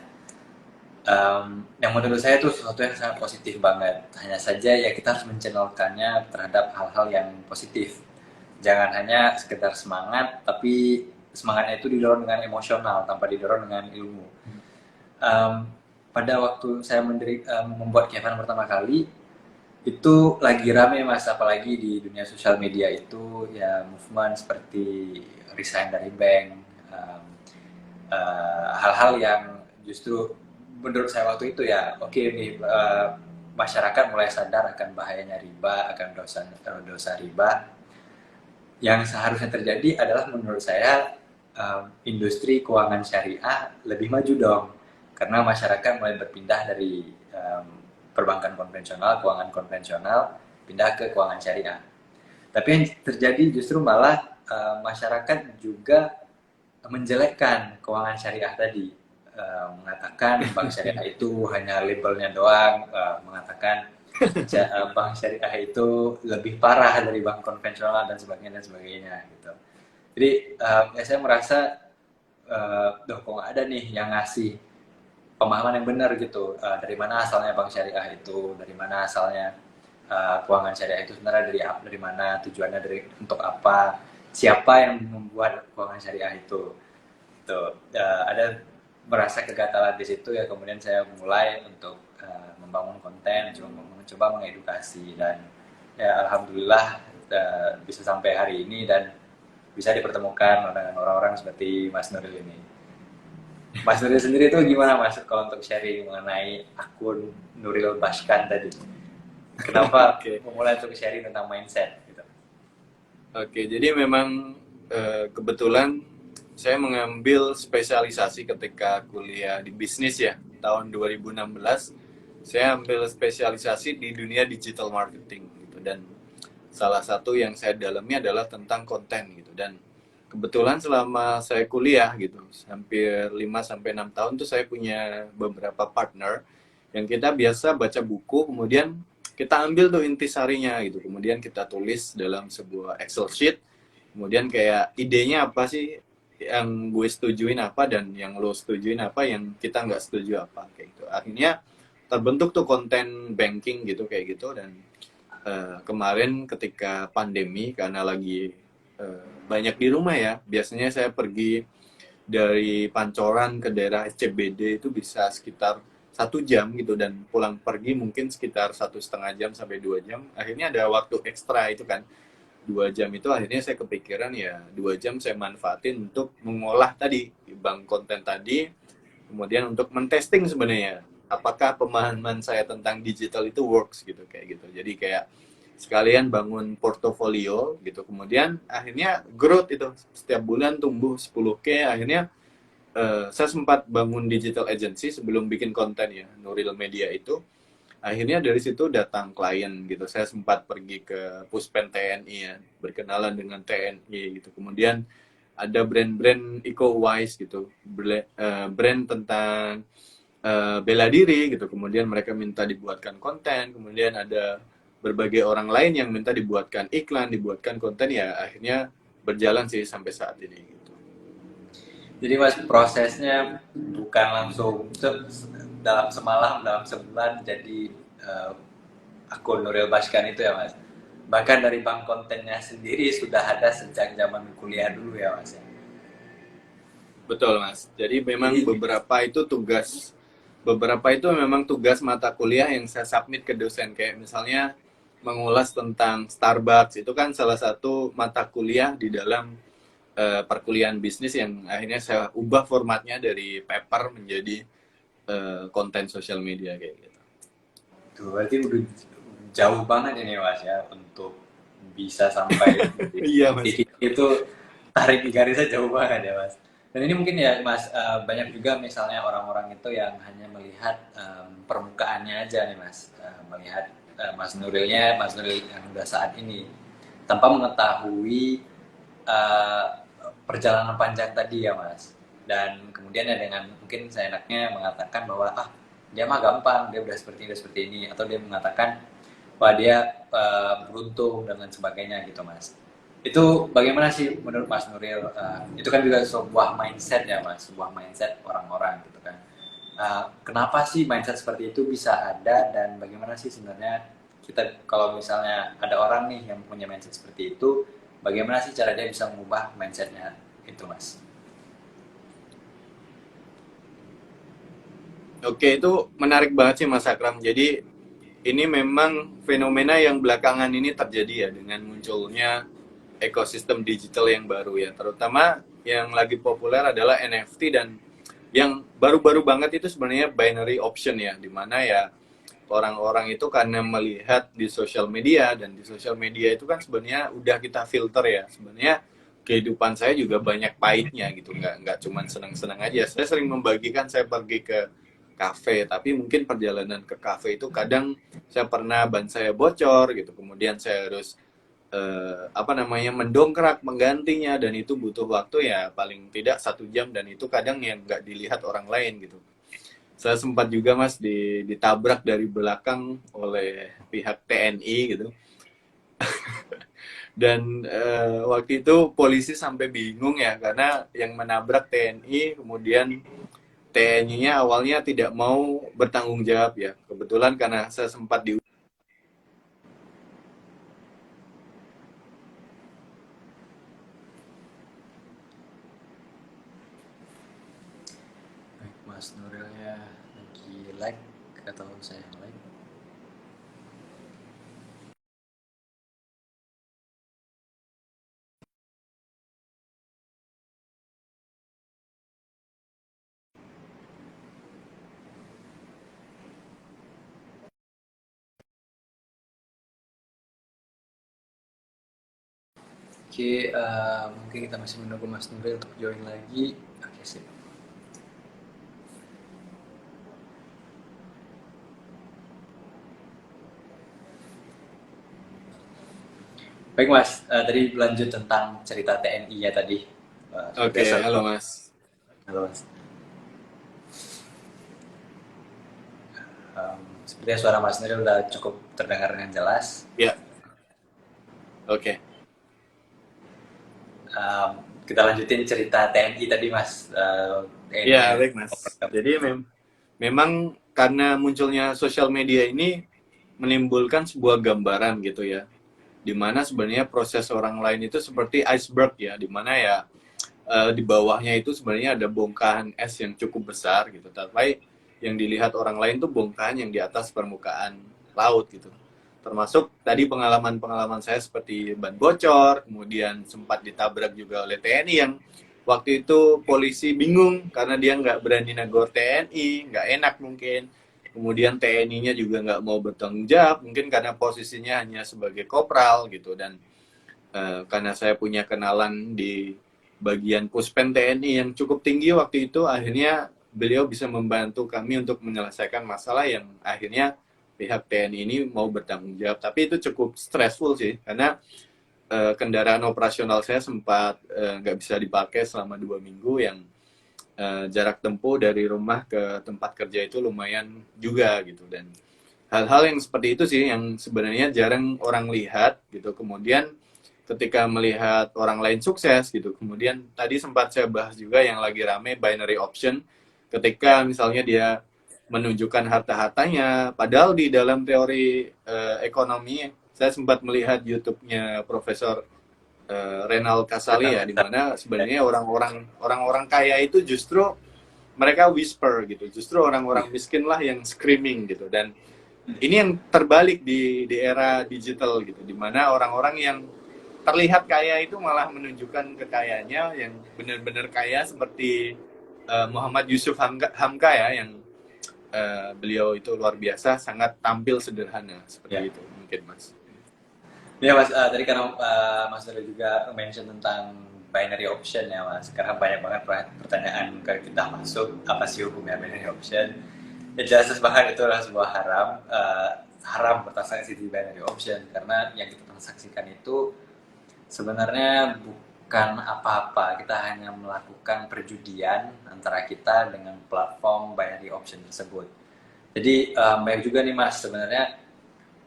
Yang menurut saya itu sesuatu yang sangat positif banget. Hanya saja ya kita harus menchannelkannya terhadap hal-hal yang positif. Jangan hanya sekedar semangat, tapi semangatnya itu didorong dengan emosional tanpa didorong dengan ilmu. Pada waktu saya membuat Kevan pertama kali, itu lagi rame Mas, apalagi di dunia sosial media itu ya movement seperti resign dari bank, hal-hal yang justru menurut saya waktu itu ya oke nih, masyarakat mulai sadar akan bahayanya riba, akan dosa riba. Yang seharusnya terjadi adalah menurut saya industri keuangan syariah lebih maju dong, karena masyarakat mulai berpindah dari perbankan konvensional, keuangan konvensional, pindah ke keuangan syariah. Tapi yang terjadi justru malah masyarakat juga menjelekkan keuangan syariah tadi, mengatakan bank syariah itu hanya labelnya doang, mengatakan bank syariah itu lebih parah dari bank konvensional dan sebagainya gitu. Jadi ya saya merasa kok nggak ada nih yang ngasih pemahaman yang benar gitu, dari mana asalnya bank syariah itu, dari mana asalnya keuangan syariah itu sebenarnya dari mana, tujuannya untuk apa, siapa yang membuat keuangan syariah itu. Tuh, ada merasa kegatalan di situ ya, kemudian saya mulai untuk membangun konten, coba mengedukasi, dan ya alhamdulillah bisa sampai hari ini dan bisa dipertemukan dengan orang-orang seperti Mas Nuril ini. Mas Nuril sendiri tuh gimana Mas kalau untuk sharing mengenai akun Nuril Bashkan tadi? Kenapa Oke. memulai untuk sharing tentang mindset gitu? Oke, jadi memang kebetulan saya mengambil spesialisasi ketika kuliah di bisnis ya, tahun 2016. Saya ambil spesialisasi di dunia digital marketing gitu, dan salah satu yang saya dalami adalah tentang konten gitu. Dan kebetulan selama saya kuliah gitu, hampir 5 sampai 6 tahun tuh saya punya beberapa partner yang kita biasa baca buku, kemudian kita ambil tuh intisarinya gitu, kemudian kita tulis dalam sebuah Excel sheet, kemudian kayak idenya apa sih yang gue setujuin apa, dan yang lo setujuin apa, yang kita nggak setuju apa, kayak gitu. Akhirnya terbentuk tuh konten banking gitu, kayak gitu. Dan kemarin ketika pandemi, karena lagi banyak di rumah ya, biasanya saya pergi dari Pancoran ke daerah SCBD itu bisa sekitar 1 jam gitu, dan pulang pergi mungkin sekitar 1,5 jam sampai 2 jam. Akhirnya ada waktu ekstra itu kan, 2 jam itu. Akhirnya saya kepikiran ya 2 jam saya manfaatin untuk mengolah tadi bank konten tadi, kemudian untuk mentesting sebenarnya apakah pemahaman saya tentang digital itu works gitu, kayak gitu. Jadi kayak sekalian bangun portofolio gitu, kemudian akhirnya growth itu setiap bulan tumbuh 10K. Akhirnya saya sempat bangun digital agency sebelum bikin konten ya, Nuril Media itu. Akhirnya dari situ datang klien gitu. Saya sempat pergi ke Puspen TNI ya, berkenalan dengan TNI gitu. Kemudian ada brand-brand Eco Wise gitu, brand tentang bela diri gitu. Kemudian mereka minta dibuatkan konten. Kemudian ada berbagai orang lain yang minta dibuatkan iklan, dibuatkan konten, ya akhirnya berjalan sih sampai saat ini gitu. Jadi Mas, prosesnya bukan langsung dalam semalam, dalam sebulan jadi akun Nuril Bashkan itu ya Mas. Bahkan dari bank kontennya sendiri sudah ada sejak zaman kuliah dulu ya Mas. Betul Mas. Jadi memang Jadi beberapa itu memang tugas mata kuliah yang saya submit ke dosen, kayak misalnya mengulas tentang Starbucks, itu kan salah satu mata kuliah di dalam perkuliahan bisnis yang akhirnya saya ubah formatnya dari paper menjadi konten sosial media kayak gitu. tuh berarti udah jauh banget ini Mas ya untuk bisa sampai Iya Mas. titik itu, tarik garisnya jauh banget ya Mas. Dan ini mungkin ya Mas, banyak juga misalnya orang-orang itu yang hanya melihat permukaannya aja nih Mas, melihat Mas Nurilnya, Mas Nuril yang udah saat ini, tanpa mengetahui eh, perjalanan panjang tadi ya Mas. Dan kemudian ya dengan mungkin saya enaknya mengatakan bahwa dia mah gampang, dia udah seperti ini, atau dia mengatakan wah dia beruntung dan lain sebagainya gitu Mas. Itu bagaimana sih menurut Mas Nuril? Itu kan juga sebuah mindset ya Mas, sebuah mindset orang-orang gitu kan. Kenapa sih mindset seperti itu bisa ada, dan bagaimana sih sebenarnya kita kalau misalnya ada orang nih yang punya mindset seperti itu, bagaimana sih cara dia bisa mengubah mindsetnya itu Mas? Oke, itu menarik banget sih Mas Akram. Jadi ini memang fenomena yang belakangan ini terjadi ya dengan munculnya ekosistem digital yang baru ya. Terutama yang lagi populer adalah NFT, dan yang baru-baru banget itu sebenarnya binary option ya, dimana ya orang-orang itu karena melihat di sosial media, dan di sosial media itu kan sebenarnya udah kita filter ya. Sebenarnya kehidupan saya juga banyak pahitnya gitu, nggak cuman senang-senang aja. Saya sering membagikan saya pergi ke kafe, tapi mungkin perjalanan ke kafe itu kadang saya pernah ban saya bocor gitu, kemudian saya harus mendongkrak menggantinya, dan itu butuh waktu ya paling tidak 1 jam, dan itu kadang yang nggak dilihat orang lain gitu. Saya sempat juga Mas ditabrak dari belakang oleh pihak TNI gitu, dan waktu itu polisi sampai bingung ya, karena yang menabrak TNI, kemudian TNI-nya awalnya tidak mau bertanggung jawab ya. Kebetulan karena saya sempat di. Mas Nurilnya lagi like atau saya yang like? Oke, mungkin kita masih menunggu Mas Nuril untuk join lagi. Oke, sip. Baik Mas, tadi lanjut tentang cerita TNI ya tadi. Oke, halo Mas. Halo Mas. Sepertinya suara Mas Nuril udah cukup terdengar dengan jelas. Ya, oke. Kita lanjutin cerita TNI tadi Mas. TNI Ya, yang baik Mas. Jadi memang karena munculnya sosial media ini menimbulkan sebuah gambaran gitu ya, dimana sebenarnya proses orang lain itu seperti iceberg ya, dimana ya di bawahnya itu sebenarnya ada bongkahan es yang cukup besar gitu, tapi yang dilihat orang lain tuh bongkahan yang di atas permukaan laut gitu. Termasuk tadi pengalaman-pengalaman saya seperti ban bocor, kemudian sempat ditabrak juga oleh TNI yang waktu itu polisi bingung karena dia nggak berani negor TNI, nggak enak mungkin. Kemudian TNI-nya juga nggak mau bertanggung jawab, mungkin karena posisinya hanya sebagai kopral gitu, dan karena saya punya kenalan di bagian Puspen TNI yang cukup tinggi waktu itu, akhirnya beliau bisa membantu kami untuk menyelesaikan masalah yang akhirnya pihak TNI ini mau bertanggung jawab. Tapi itu cukup stressful sih, karena kendaraan operasional saya sempat nggak bisa dipakai selama 2 minggu, yang jarak tempuh dari rumah ke tempat kerja itu lumayan juga gitu. Dan hal-hal yang seperti itu sih yang sebenarnya jarang orang lihat gitu. Kemudian ketika melihat orang lain sukses gitu, kemudian tadi sempat saya bahas juga yang lagi rame binary option, ketika misalnya dia menunjukkan harta-hartanya, padahal di dalam teori ekonomi saya sempat melihat YouTube-nya Profesor Renal Kasali ya, di mana sebenarnya orang-orang kaya itu justru mereka whisper gitu, justru orang-orang miskin lah yang screaming gitu. Dan ini yang terbalik di era digital gitu, di mana orang-orang yang terlihat kaya itu malah menunjukkan kekayaannya, yang benar-benar kaya seperti Muhammad Yusuf Hamka ya, yang beliau itu luar biasa, sangat tampil sederhana seperti itu mungkin Mas. Ya Mas, tadi karena Mas Nuril juga mention tentang binary option ya Mas, karena banyak banget pertanyaan kalau kita masuk apa sih hukumnya binary option. Ya jelas bahkan itu adalah sebuah haram bertransaksi di binary option, karena yang kita transaksikan itu sebenarnya bukan apa-apa, kita hanya melakukan perjudian antara kita dengan platform binary option tersebut. Jadi banyak juga nih Mas sebenarnya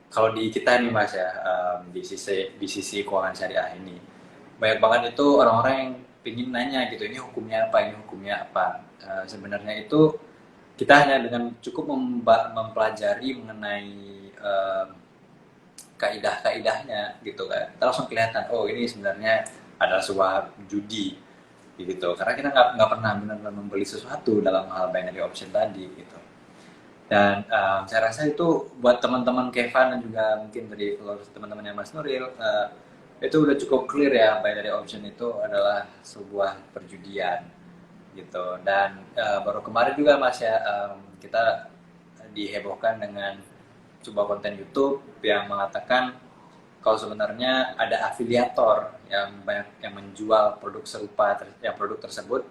kalau di kita nih Mas ya, di sisi keuangan syariah ini banyak banget itu orang-orang yang pingin nanya gitu, ini hukumnya apa, ini hukumnya apa. Sebenarnya itu kita hanya dengan cukup mempelajari mengenai kaidah-kaidahnya gitu kan, kita langsung kelihatan oh ini sebenarnya adalah sebuah judi gitu, karena kita nggak pernah benar-benar membeli sesuatu dalam hal binary option tadi gitu. Dan saya rasa itu buat teman-teman Kevin dan juga mungkin dari teman-temannya Mas Nuril, itu udah cukup clear ya, binary option itu adalah sebuah perjudian gitu. Dan baru kemarin juga Mas ya, kita dihebohkan dengan sebuah konten YouTube yang mengatakan kalau sebenarnya ada afiliator yang banyak yang menjual produk serupa produk tersebut,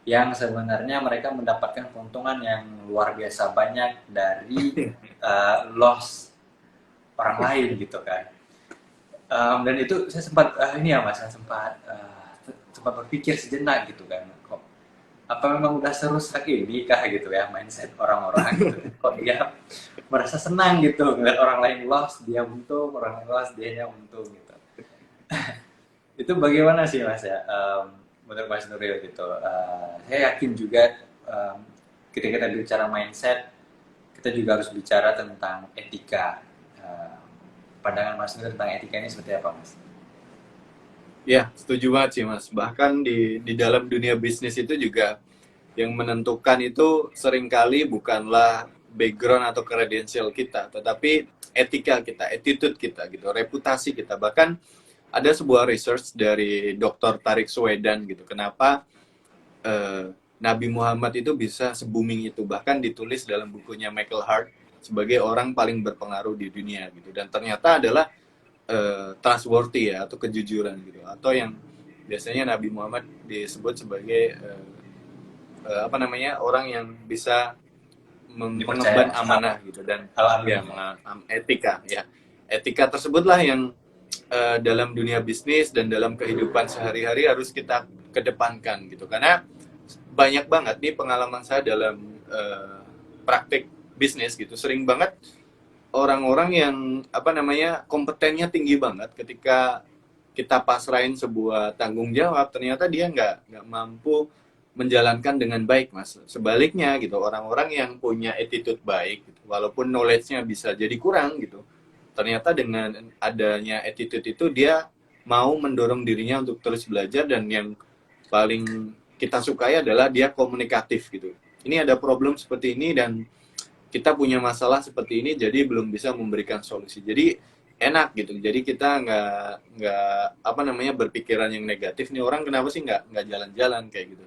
yang sebenarnya mereka mendapatkan keuntungan yang luar biasa banyak dari loss orang lain gitu kan. Dan itu saya sempat ini ya Mas, saya sempat berpikir sejenak gitu kan, kok apa memang udah serusak ini kah gitu ya mindset orang-orang gitu. Kok dia merasa senang gitu ngeliat orang lain loss dia untung, orang lain loss dia untung gitu. Itu bagaimana sih Mas ya, menurut Mas Nuril gitu. Saya yakin juga ketika kita bicara mindset, kita juga harus bicara tentang etika. Pandangan Mas Nuril tentang etika ini seperti apa Mas? Ya, setuju banget sih Mas. Bahkan di dalam dunia bisnis itu juga yang menentukan itu seringkali bukanlah background atau kredensial kita, tetapi etika kita, attitude kita gitu, reputasi kita. Bahkan ada sebuah research dari Dr. Tariq Suwedan gitu. Kenapa Nabi Muhammad itu bisa se-booming itu, bahkan ditulis dalam bukunya Michael Hart sebagai orang paling berpengaruh di dunia gitu. Dan ternyata adalah trustworthy ya, atau kejujuran gitu, atau yang biasanya Nabi Muhammad disebut sebagai orang yang bisa mengemban amanah gitu, dan ya etika tersebutlah yang dalam dunia bisnis dan dalam kehidupan sehari-hari harus kita kedepankan gitu. Karena banyak banget nih pengalaman saya dalam praktik bisnis gitu, sering banget orang-orang yang kompetennya tinggi banget, ketika kita pasrahin sebuah tanggung jawab ternyata dia nggak mampu menjalankan dengan baik Mas. Sebaliknya gitu, orang-orang yang punya attitude baik gitu, walaupun knowledge-nya bisa jadi kurang gitu, ternyata dengan adanya attitude itu dia mau mendorong dirinya untuk terus belajar, dan yang paling kita sukai adalah dia komunikatif gitu. Ini ada problem seperti ini dan kita punya masalah seperti ini, jadi belum bisa memberikan solusi. Jadi enak gitu. Jadi kita nggak berpikiran yang negatif. Nih orang kenapa sih nggak jalan-jalan kayak gitu.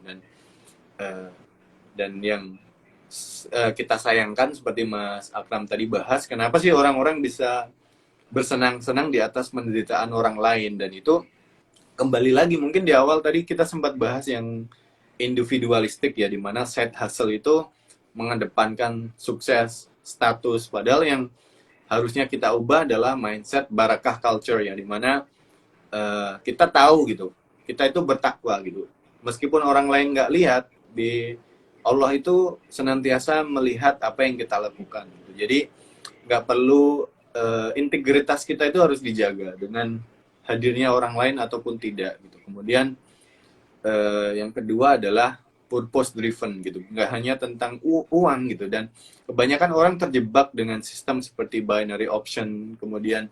Dan yang kita sayangkan seperti Mas Akram tadi bahas, kenapa sih orang-orang bisa bersenang-senang di atas penderitaan orang lain, dan itu kembali lagi mungkin di awal tadi kita sempat bahas yang individualistik ya, dimana side hustle itu mengedepankan sukses, status, padahal yang harusnya kita ubah adalah mindset barakah culture ya, dimana kita tahu gitu, kita itu bertakwa gitu, meskipun orang lain nggak lihat, di Allah itu senantiasa melihat apa yang kita lakukan gitu. Jadi nggak perlu, integritas kita itu harus dijaga dengan hadirnya orang lain ataupun tidak gitu. Kemudian yang kedua adalah purpose driven gitu, nggak hanya tentang uang gitu. Dan kebanyakan orang terjebak dengan sistem seperti binary option, kemudian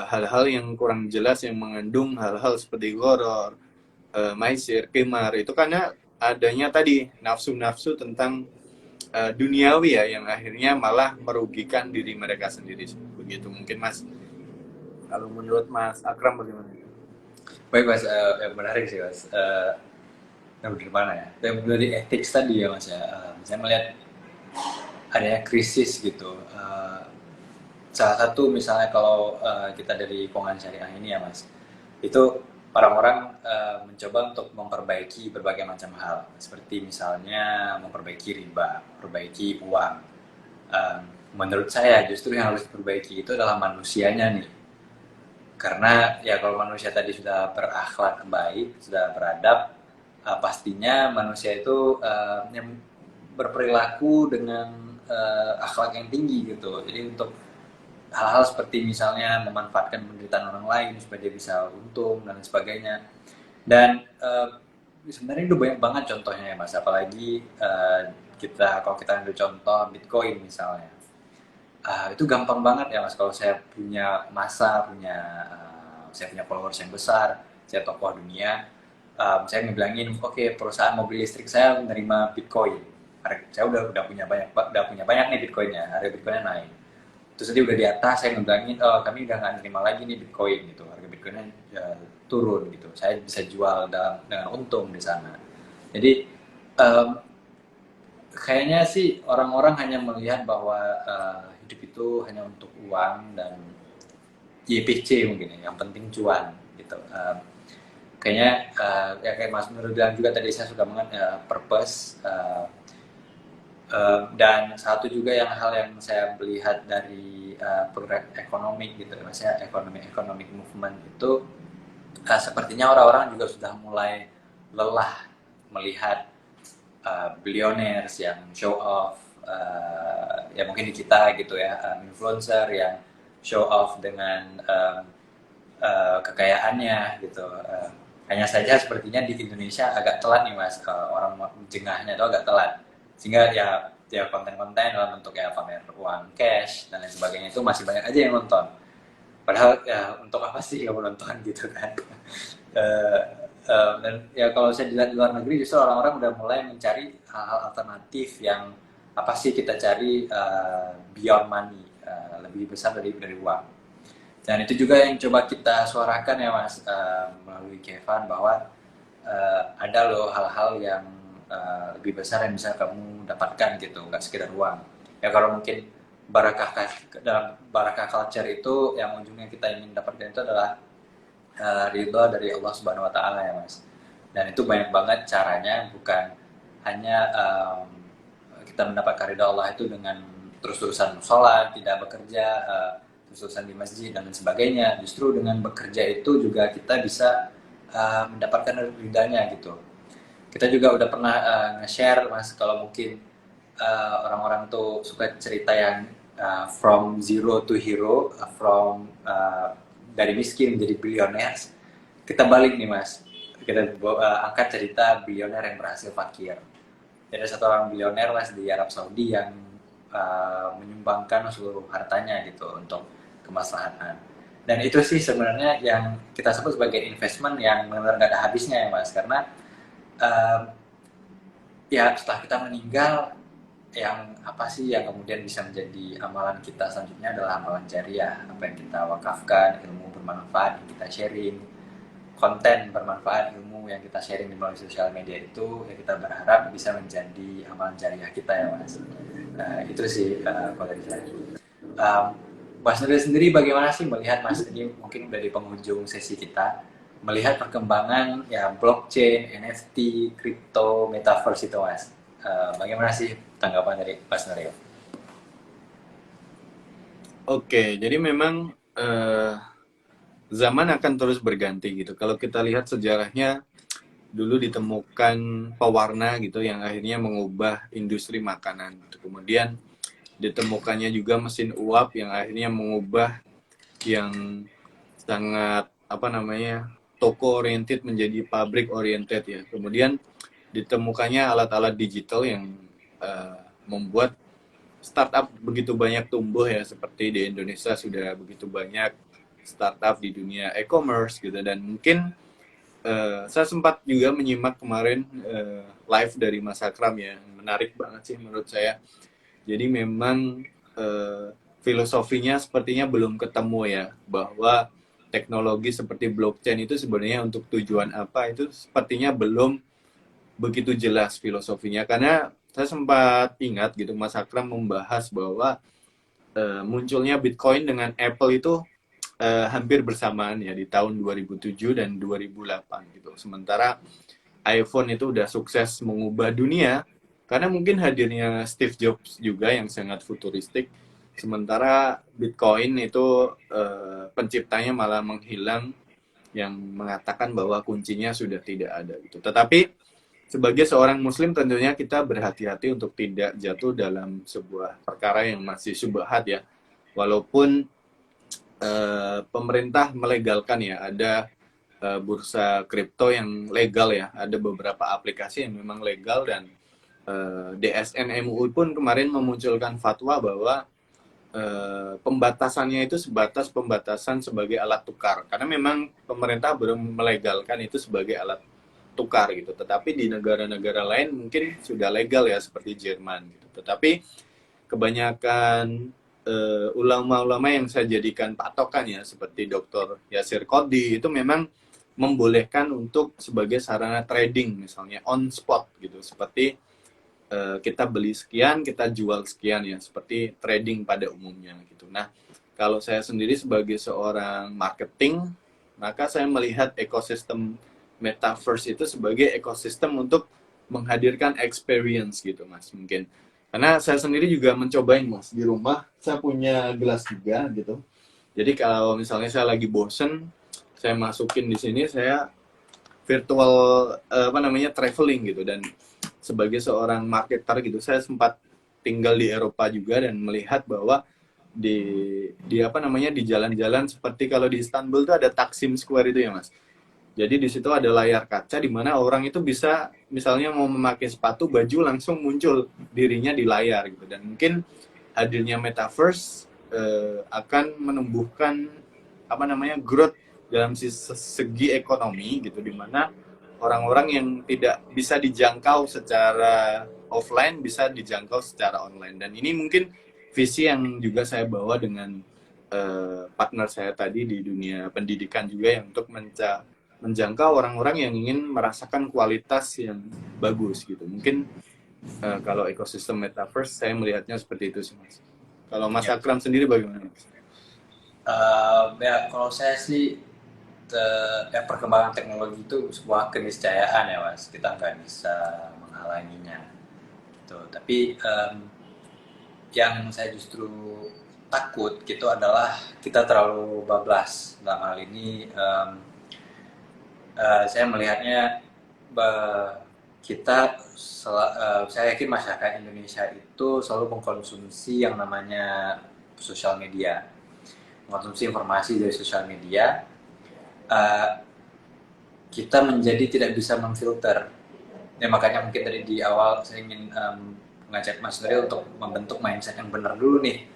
hal-hal yang kurang jelas yang mengandung hal-hal seperti goror, maisir, kemar, itu karena adanya tadi nafsu-nafsu tentang duniawi ya, yang akhirnya malah merugikan diri mereka sendiri. Begitu mungkin Mas. Kalau menurut Mas Akram bagaimana? Baik Mas, menarik sih Mas. Dari mana ya? Dari etik tadi ya Mas ya. Saya melihat adanya krisis gitu. Salah satu misalnya kalau kita dari keuangan syariah ini ya Mas, itu orang-orang mencoba untuk memperbaiki berbagai macam hal, seperti misalnya memperbaiki riba, memperbaiki uang. Menurut saya justru yang harus diperbaiki itu adalah manusianya nih, karena ya kalau manusia tadi sudah berakhlak baik, sudah beradab, pastinya manusia itu yang berperilaku dengan akhlak yang tinggi gitu. Jadi untuk hal-hal seperti misalnya memanfaatkan penderitaan orang lain supaya dia bisa untung dan sebagainya. Dan sebenarnya itu banyak banget contohnya ya Mas, apalagi kalau kita ambil contoh Bitcoin misalnya. Itu gampang banget ya Mas, kalau saya punya masa, saya punya followers yang besar, saya tokoh dunia, saya ngebilangin, oke, perusahaan mobil listrik saya menerima Bitcoin. Saya udah punya banyak nih Bitcoinnya, harga Bitcoinnya naik. Terus nanti udah di atas, saya ngebilangin, oh kami udah nggak nerima lagi nih Bitcoin gitu, harga Bitcoinnya turun gitu, saya bisa jual dengan untung di sana. Jadi kayaknya sih orang-orang hanya melihat bahwa hidup itu hanya untuk uang dan YPC mungkin ya, yang penting cuan gitu. Kayaknya ya kayak Mas Nur bilang juga tadi, saya suka banget purpose, dan satu juga hal yang saya melihat dari program ekonomi gitu, maksudnya economic movement itu, sepertinya orang-orang juga sudah mulai lelah melihat billionaires yang show off, ya mungkin di kita gitu ya, influencer yang show off dengan kekayaannya gitu. Hanya saja sepertinya di Indonesia agak telat nih Mas, orang jengahnya itu agak telat, sehingga ya konten-konten dalam bentuk ya pamer uang cash dan lain sebagainya itu masih banyak aja yang nonton. Padahal ya untuk apa sih kamu nonton gitu kan. Eh, dan ya kalau saya dilihat di luar negeri, justru orang-orang udah mulai mencari hal-hal alternatif yang apa sih kita cari, beyond money, lebih besar dari uang. Dan itu juga yang coba kita suarakan ya Mas, melalui Kevin, bahwa ada loh hal-hal yang lebih besar yang bisa kamu dapatkan gitu, nggak sekedar uang. Ya kalau mungkin dalam barakah culture itu yang ujungnya kita ingin dapatkan itu adalah ridho dari Allah Subhanahu Wa Taala ya Mas. Dan itu banyak banget caranya, bukan hanya kita mendapatkan ridho Allah itu dengan terus-terusan sholat, tidak bekerja, terus-terusan di masjid dan lain sebagainya. Justru dengan bekerja itu juga kita bisa mendapatkan ridhanya gitu. Kita juga udah pernah nge-share Mas, kalau mungkin orang-orang tuh suka cerita yang from zero to hero, dari miskin menjadi billionaires. Kita balik nih Mas, kita angkat cerita billionaire yang berhasil fakir. Ada satu orang billionaire Mas di Arab Saudi yang menyumbangkan seluruh hartanya gitu untuk kemaslahatan. Dan itu sih sebenarnya yang kita sebut sebagai investment yang benar-benar nggak ada habisnya ya Mas, karena ya setelah kita meninggal, yang apa sih yang kemudian bisa menjadi amalan kita selanjutnya adalah amalan jariah, apa yang kita wakafkan, ilmu bermanfaat yang kita sharing, konten bermanfaat, ilmu yang kita sharing di melalui sosial media itu, ya kita berharap bisa menjadi amalan jariah kita ya Mas. Itu sih kalau dari saya. Mas Nuri sendiri bagaimana sih melihat Mas, ini mungkin udah di penghujung sesi kita, melihat perkembangan ya blockchain, NFT, crypto, metaverse itu Mas. Bagaimana sih tanggapan dari Mas Nuril? Oke, jadi memang zaman akan terus berganti gitu. Kalau kita lihat sejarahnya, dulu ditemukan pewarna gitu yang akhirnya mengubah industri makanan gitu. Kemudian ditemukannya juga mesin uap yang akhirnya mengubah yang sangat apa namanya toko oriented menjadi pabrik oriented ya. Kemudian ditemukannya alat-alat digital yang membuat startup begitu banyak tumbuh ya, seperti di Indonesia sudah begitu banyak startup di dunia e-commerce gitu. Dan mungkin saya sempat juga menyimak kemarin live dari Mas Akram ya, menarik banget sih menurut saya. Jadi memang filosofinya sepertinya belum ketemu ya, bahwa teknologi seperti blockchain itu sebenarnya untuk tujuan apa, itu sepertinya belum begitu jelas filosofinya. Karena saya sempat ingat gitu Mas Akram membahas bahwa munculnya Bitcoin dengan Apple itu hampir bersamaan ya, di tahun 2007 dan 2008 gitu. Sementara iPhone itu udah sukses mengubah dunia karena mungkin hadirnya Steve Jobs juga yang sangat futuristik. Sementara Bitcoin itu penciptanya malah menghilang, yang mengatakan bahwa kuncinya sudah tidak ada gitu. Tetapi sebagai seorang muslim tentunya kita berhati-hati untuk tidak jatuh dalam sebuah perkara yang masih syubhat ya. Walaupun pemerintah melegalkan ya, ada bursa kripto yang legal ya, ada beberapa aplikasi yang memang legal, dan DSN MUI pun kemarin memunculkan fatwa bahwa pembatasannya itu sebatas pembatasan sebagai alat tukar, karena memang pemerintah belum melegalkan itu sebagai alat tukar gitu. Tetapi di negara-negara lain mungkin sudah legal ya, seperti Jerman gitu. Tetapi kebanyakan ulama-ulama yang saya jadikan patokan ya, seperti Dr. Yasir Qadhi, itu memang membolehkan untuk sebagai sarana trading, misalnya on spot gitu, seperti kita beli sekian, kita jual sekian ya, seperti trading pada umumnya gitu. Nah, kalau saya sendiri sebagai seorang marketing, maka saya melihat ekosistem metaverse itu sebagai ekosistem untuk menghadirkan experience gitu Mas, mungkin. Karena saya sendiri juga mencobain Mas, di rumah saya punya gelas juga gitu. Jadi kalau misalnya saya lagi bosen, saya masukin di sini, saya virtual apa namanya traveling gitu. Dan sebagai seorang marketer gitu, saya sempat tinggal di Eropa juga dan melihat bahwa di apa namanya di jalan-jalan seperti kalau di Istanbul tuh ada Taksim Square itu ya Mas. Jadi di situ ada layar kaca di mana orang itu bisa misalnya mau memakai sepatu, baju, langsung muncul dirinya di layar gitu. Dan mungkin hadirnya metaverse akan menumbuhkan apa namanya growth dalam segi ekonomi gitu, di mana orang-orang yang tidak bisa dijangkau secara offline bisa dijangkau secara online. Dan ini mungkin visi yang juga saya bawa dengan partner saya tadi di dunia pendidikan juga, yang untuk menjangkau orang-orang yang ingin merasakan kualitas yang bagus gitu. Mungkin kalau ekosistem metaverse saya melihatnya seperti itu sih Mas. Kalau Mas Ya. Akram sendiri bagaimana Mas? Ya kalau saya sih ya perkembangan teknologi itu sebuah keniscayaan ya Mas, kita nggak bisa menghalanginya gitu. Tapi yang saya justru takut gitu adalah kita terlalu bablas dalam hal ini. Saya melihatnya kita saya yakin masyarakat Indonesia itu selalu mengkonsumsi yang namanya sosial media, mengkonsumsi informasi dari sosial media. Kita menjadi tidak bisa memfilter. Ya makanya mungkin tadi di awal saya ingin mengajak Mas Nuril untuk membentuk mindset yang benar dulu nih.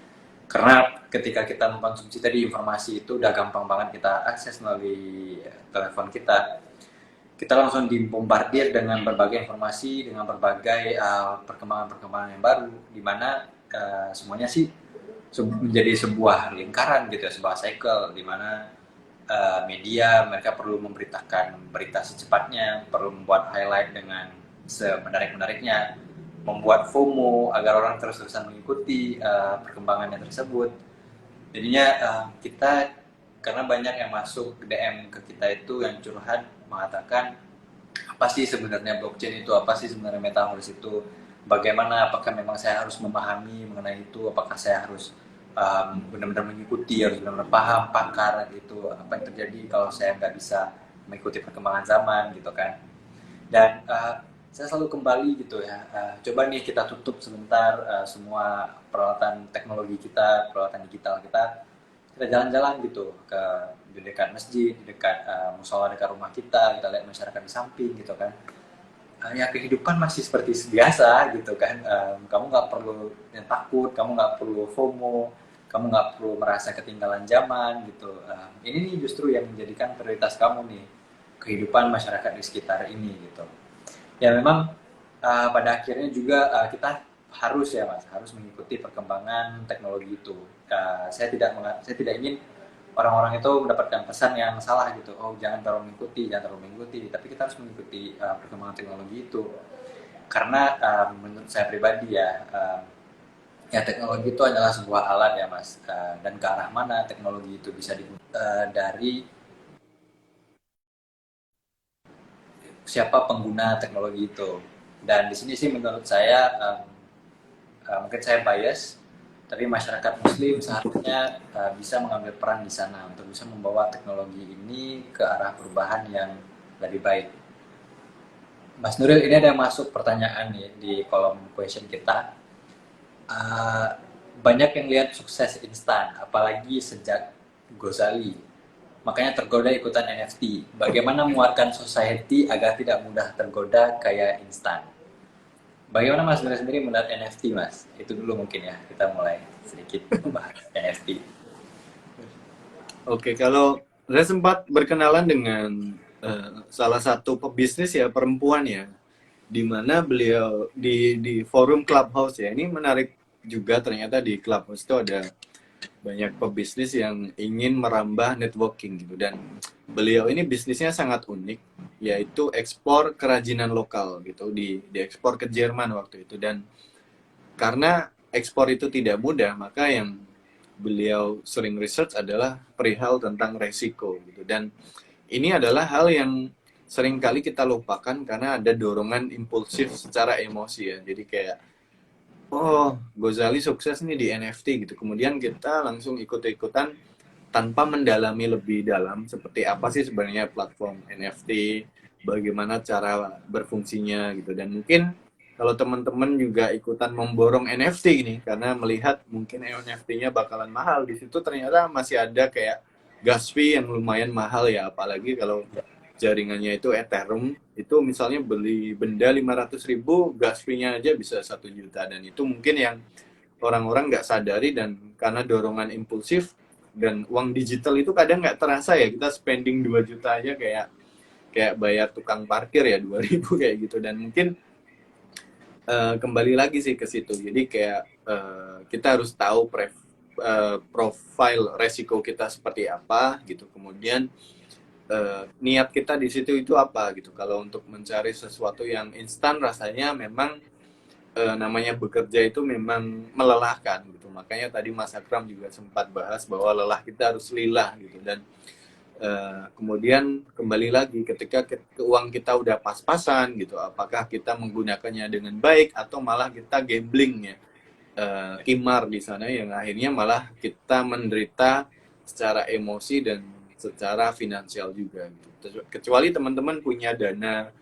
Karena ketika kita mengkonsumsi tadi informasi itu udah gampang banget kita akses melalui telepon kita. Kita langsung dibombardir dengan berbagai informasi, dengan berbagai perkembangan-perkembangan yang baru, di mana semuanya sih menjadi sebuah lingkaran gitu ya, sebuah cycle, di mana media mereka perlu memberitakan berita secepatnya, perlu membuat highlight dengan semenarik-menariknya, membuat FOMO agar orang terus-terusan mengikuti perkembangannya tersebut. Jadinya kita karena banyak yang masuk DM ke kita itu yang curhat mengatakan apa sih sebenarnya blockchain itu, apa sih sebenarnya metaverse itu, bagaimana, apakah memang saya harus memahami mengenai itu, apakah saya harus benar-benar mengikuti, harus benar-benar paham pakar gitu, apa yang terjadi kalau saya nggak bisa mengikuti perkembangan zaman gitu kan. Dan saya selalu kembali gitu ya, coba nih kita tutup sebentar semua peralatan teknologi kita, peralatan digital kita jalan-jalan gitu ke di dekat masjid, di dekat musola dekat rumah kita lihat masyarakat di samping gitu kan. Ya kehidupan masih seperti biasa gitu kan. Kamu nggak perlu yang takut, kamu nggak perlu FOMO, kamu nggak perlu merasa ketinggalan zaman gitu. Ini nih justru yang menjadikan prioritas kamu nih, kehidupan masyarakat di sekitar ini gitu. Ya memang pada akhirnya juga kita harus ya mas, harus mengikuti perkembangan teknologi itu. Saya tidak ingin orang-orang itu mendapatkan pesan yang salah gitu. Oh jangan terlalu mengikuti, jangan terlalu mengikuti. Tapi kita harus mengikuti perkembangan teknologi itu. Karena menurut saya pribadi ya teknologi itu adalah sebuah alat ya mas. Dan ke arah mana teknologi itu bisa digunakan dari siapa pengguna teknologi itu. Dan di sini sih menurut saya mungkin saya bias, tapi masyarakat Muslim seharusnya bisa mengambil peran di sana untuk bisa membawa teknologi ini ke arah perubahan yang lebih baik. Mas Nuril, ini ada yang masuk pertanyaan nih di kolom question kita. Uh, Banyak yang lihat sukses instan, apalagi sejak Gozali. Makanya tergoda ikutan NFT. Bagaimana menguatkan society agar tidak mudah tergoda kayak instan? Bagaimana Mas Nuril sendiri melihat NFT Mas? Itu dulu mungkin ya, kita mulai sedikit membahas NFT. Oke, kalau saya sempat berkenalan dengan salah satu pebisnis ya perempuan ya, di mana beliau di forum Clubhouse ya. Ini menarik juga, ternyata di Clubhouse itu ada banyak pebisnis yang ingin merambah networking gitu, dan beliau ini bisnisnya sangat unik, yaitu ekspor kerajinan lokal gitu, diekspor ke Jerman waktu itu. Dan karena ekspor itu tidak mudah, maka yang beliau sering research adalah perihal tentang resiko gitu. Dan ini adalah hal yang sering kali kita lupakan karena ada dorongan impulsif secara emosi ya. Jadi kayak, oh Gozali sukses nih di NFT gitu, kemudian kita langsung ikut-ikutan tanpa mendalami lebih dalam seperti apa sih sebenarnya platform NFT, bagaimana cara berfungsinya gitu. Dan mungkin kalau teman-teman juga ikutan memborong NFT ini karena melihat mungkin NFT-nya bakalan mahal, di situ ternyata masih ada kayak gas fee yang lumayan mahal ya, apalagi kalau jaringannya itu Ethereum, itu misalnya beli benda 500.000, gas fee-nya aja bisa 1 juta. Dan itu mungkin yang orang-orang nggak sadari, dan karena dorongan impulsif dan uang digital itu kadang nggak terasa ya, kita spending 2 juta aja kayak bayar tukang parkir ya 2.000 kayak gitu. Dan mungkin kembali lagi sih ke situ, jadi kayak kita harus tahu profil resiko kita seperti apa gitu, kemudian niat kita di situ itu apa gitu. Kalau untuk mencari sesuatu yang instan, rasanya memang namanya bekerja itu memang melelahkan gitu. Makanya tadi Mas Akram juga sempat bahas bahwa lelah kita harus lillah gitu. Dan kemudian kembali lagi, ketika uang kita udah pas-pasan gitu, apakah kita menggunakannya dengan baik atau malah kita gambling ya, kimar di sana, yang akhirnya malah kita menderita secara emosi dan secara finansial juga gitu. Kecuali teman-teman punya dana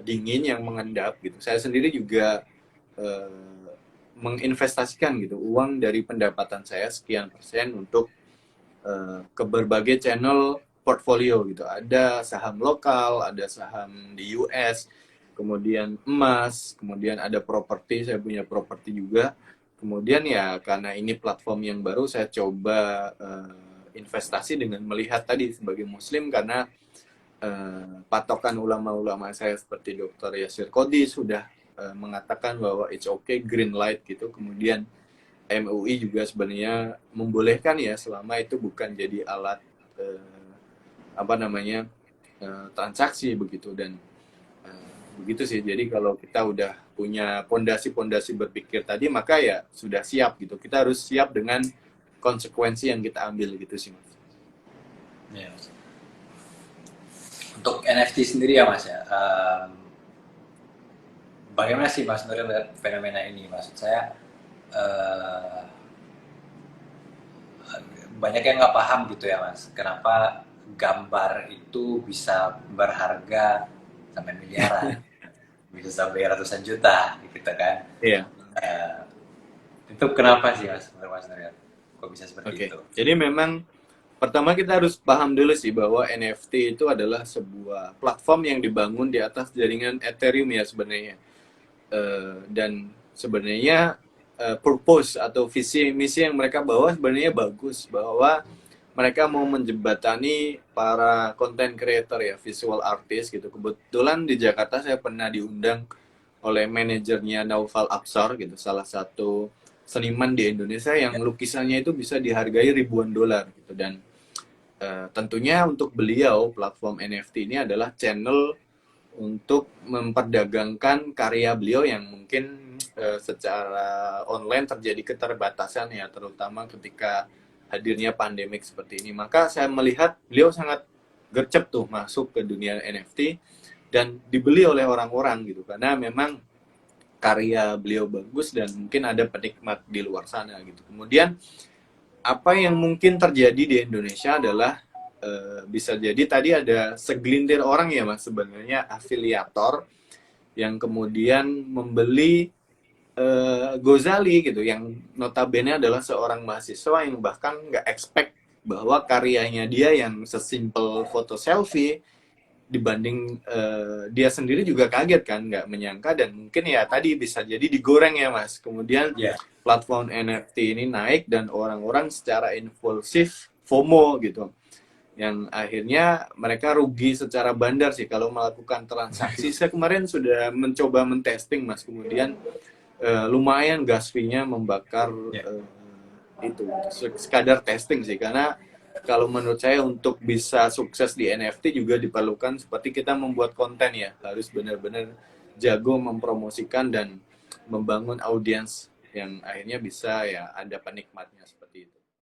dingin yang mengendap gitu. Saya sendiri juga menginvestasikan gitu uang dari pendapatan saya sekian persen untuk ke berbagai channel portfolio gitu. Ada saham lokal, ada saham di US, kemudian emas, kemudian ada properti, saya punya properti juga. Kemudian ya karena ini platform yang baru, saya coba investasi dengan melihat tadi sebagai muslim, karena patokan ulama-ulama saya seperti Dr. Yasir Qodis sudah mengatakan bahwa it's okay, green light gitu. Kemudian MUI juga sebenarnya membolehkan ya, selama itu bukan jadi alat transaksi begitu. Dan begitu sih. Jadi kalau kita udah punya pondasi-pondasi berpikir tadi, maka ya sudah siap gitu. Kita harus siap dengan konsekuensi yang kita ambil gitu sih Mas. Ya, Mas. Untuk NFT sendiri ya Mas ya, bagaimana sih Mas melihat fenomena ini? Maksud saya eh, banyak yang nggak paham gitu ya Mas, kenapa gambar itu bisa berharga sampai miliaran, bisa sampai ratusan juta gitu kan. Iya. Eh, itu kenapa sih Mas, menurut Mas Nuril? Kok bisa seperti Oke. itu? Jadi memang pertama kita harus paham dulu sih bahwa NFT itu adalah sebuah platform yang dibangun di atas jaringan Ethereum ya sebenarnya. Dan sebenarnya purpose atau visi misi yang mereka bawa sebenarnya bagus, bahwa mereka mau menjembatani para content creator ya, visual artist gitu. Kebetulan di Jakarta saya pernah diundang oleh manajernya Naufal Apsar gitu, salah satu seniman di Indonesia yang Ya, lukisannya itu bisa dihargai ribuan dolar gitu. Dan tentunya untuk beliau platform NFT ini adalah channel untuk memperdagangkan karya beliau yang mungkin secara online terjadi keterbatasan ya, terutama ketika hadirnya pandemik seperti ini. Maka saya melihat beliau sangat gercep tuh masuk ke dunia NFT dan dibeli oleh orang-orang gitu, karena memang karya beliau bagus dan mungkin ada penikmat di luar sana gitu. Kemudian apa yang mungkin terjadi di Indonesia adalah bisa jadi tadi ada segelintir orang ya Mas, sebenarnya afiliator yang kemudian membeli Gozali gitu, yang notabene adalah seorang mahasiswa yang bahkan nggak expect bahwa karyanya dia yang sesimpel foto selfie, dibanding dia sendiri juga kaget kan, nggak menyangka, dan mungkin ya tadi bisa jadi digoreng ya Mas. Kemudian ya, platform NFT ini naik dan orang-orang secara impulsif FOMO gitu, yang akhirnya mereka rugi secara bandar sih kalau melakukan transaksi. Saya kemarin sudah mencoba mentesting Mas, kemudian lumayan gas fee-nya membakar ya. itu sekadar testing sih, karena kalau menurut saya untuk bisa sukses di NFT juga diperlukan seperti kita membuat konten ya, harus benar-benar jago mempromosikan dan membangun audiens yang akhirnya bisa ya ada penikmatnya seperti itu.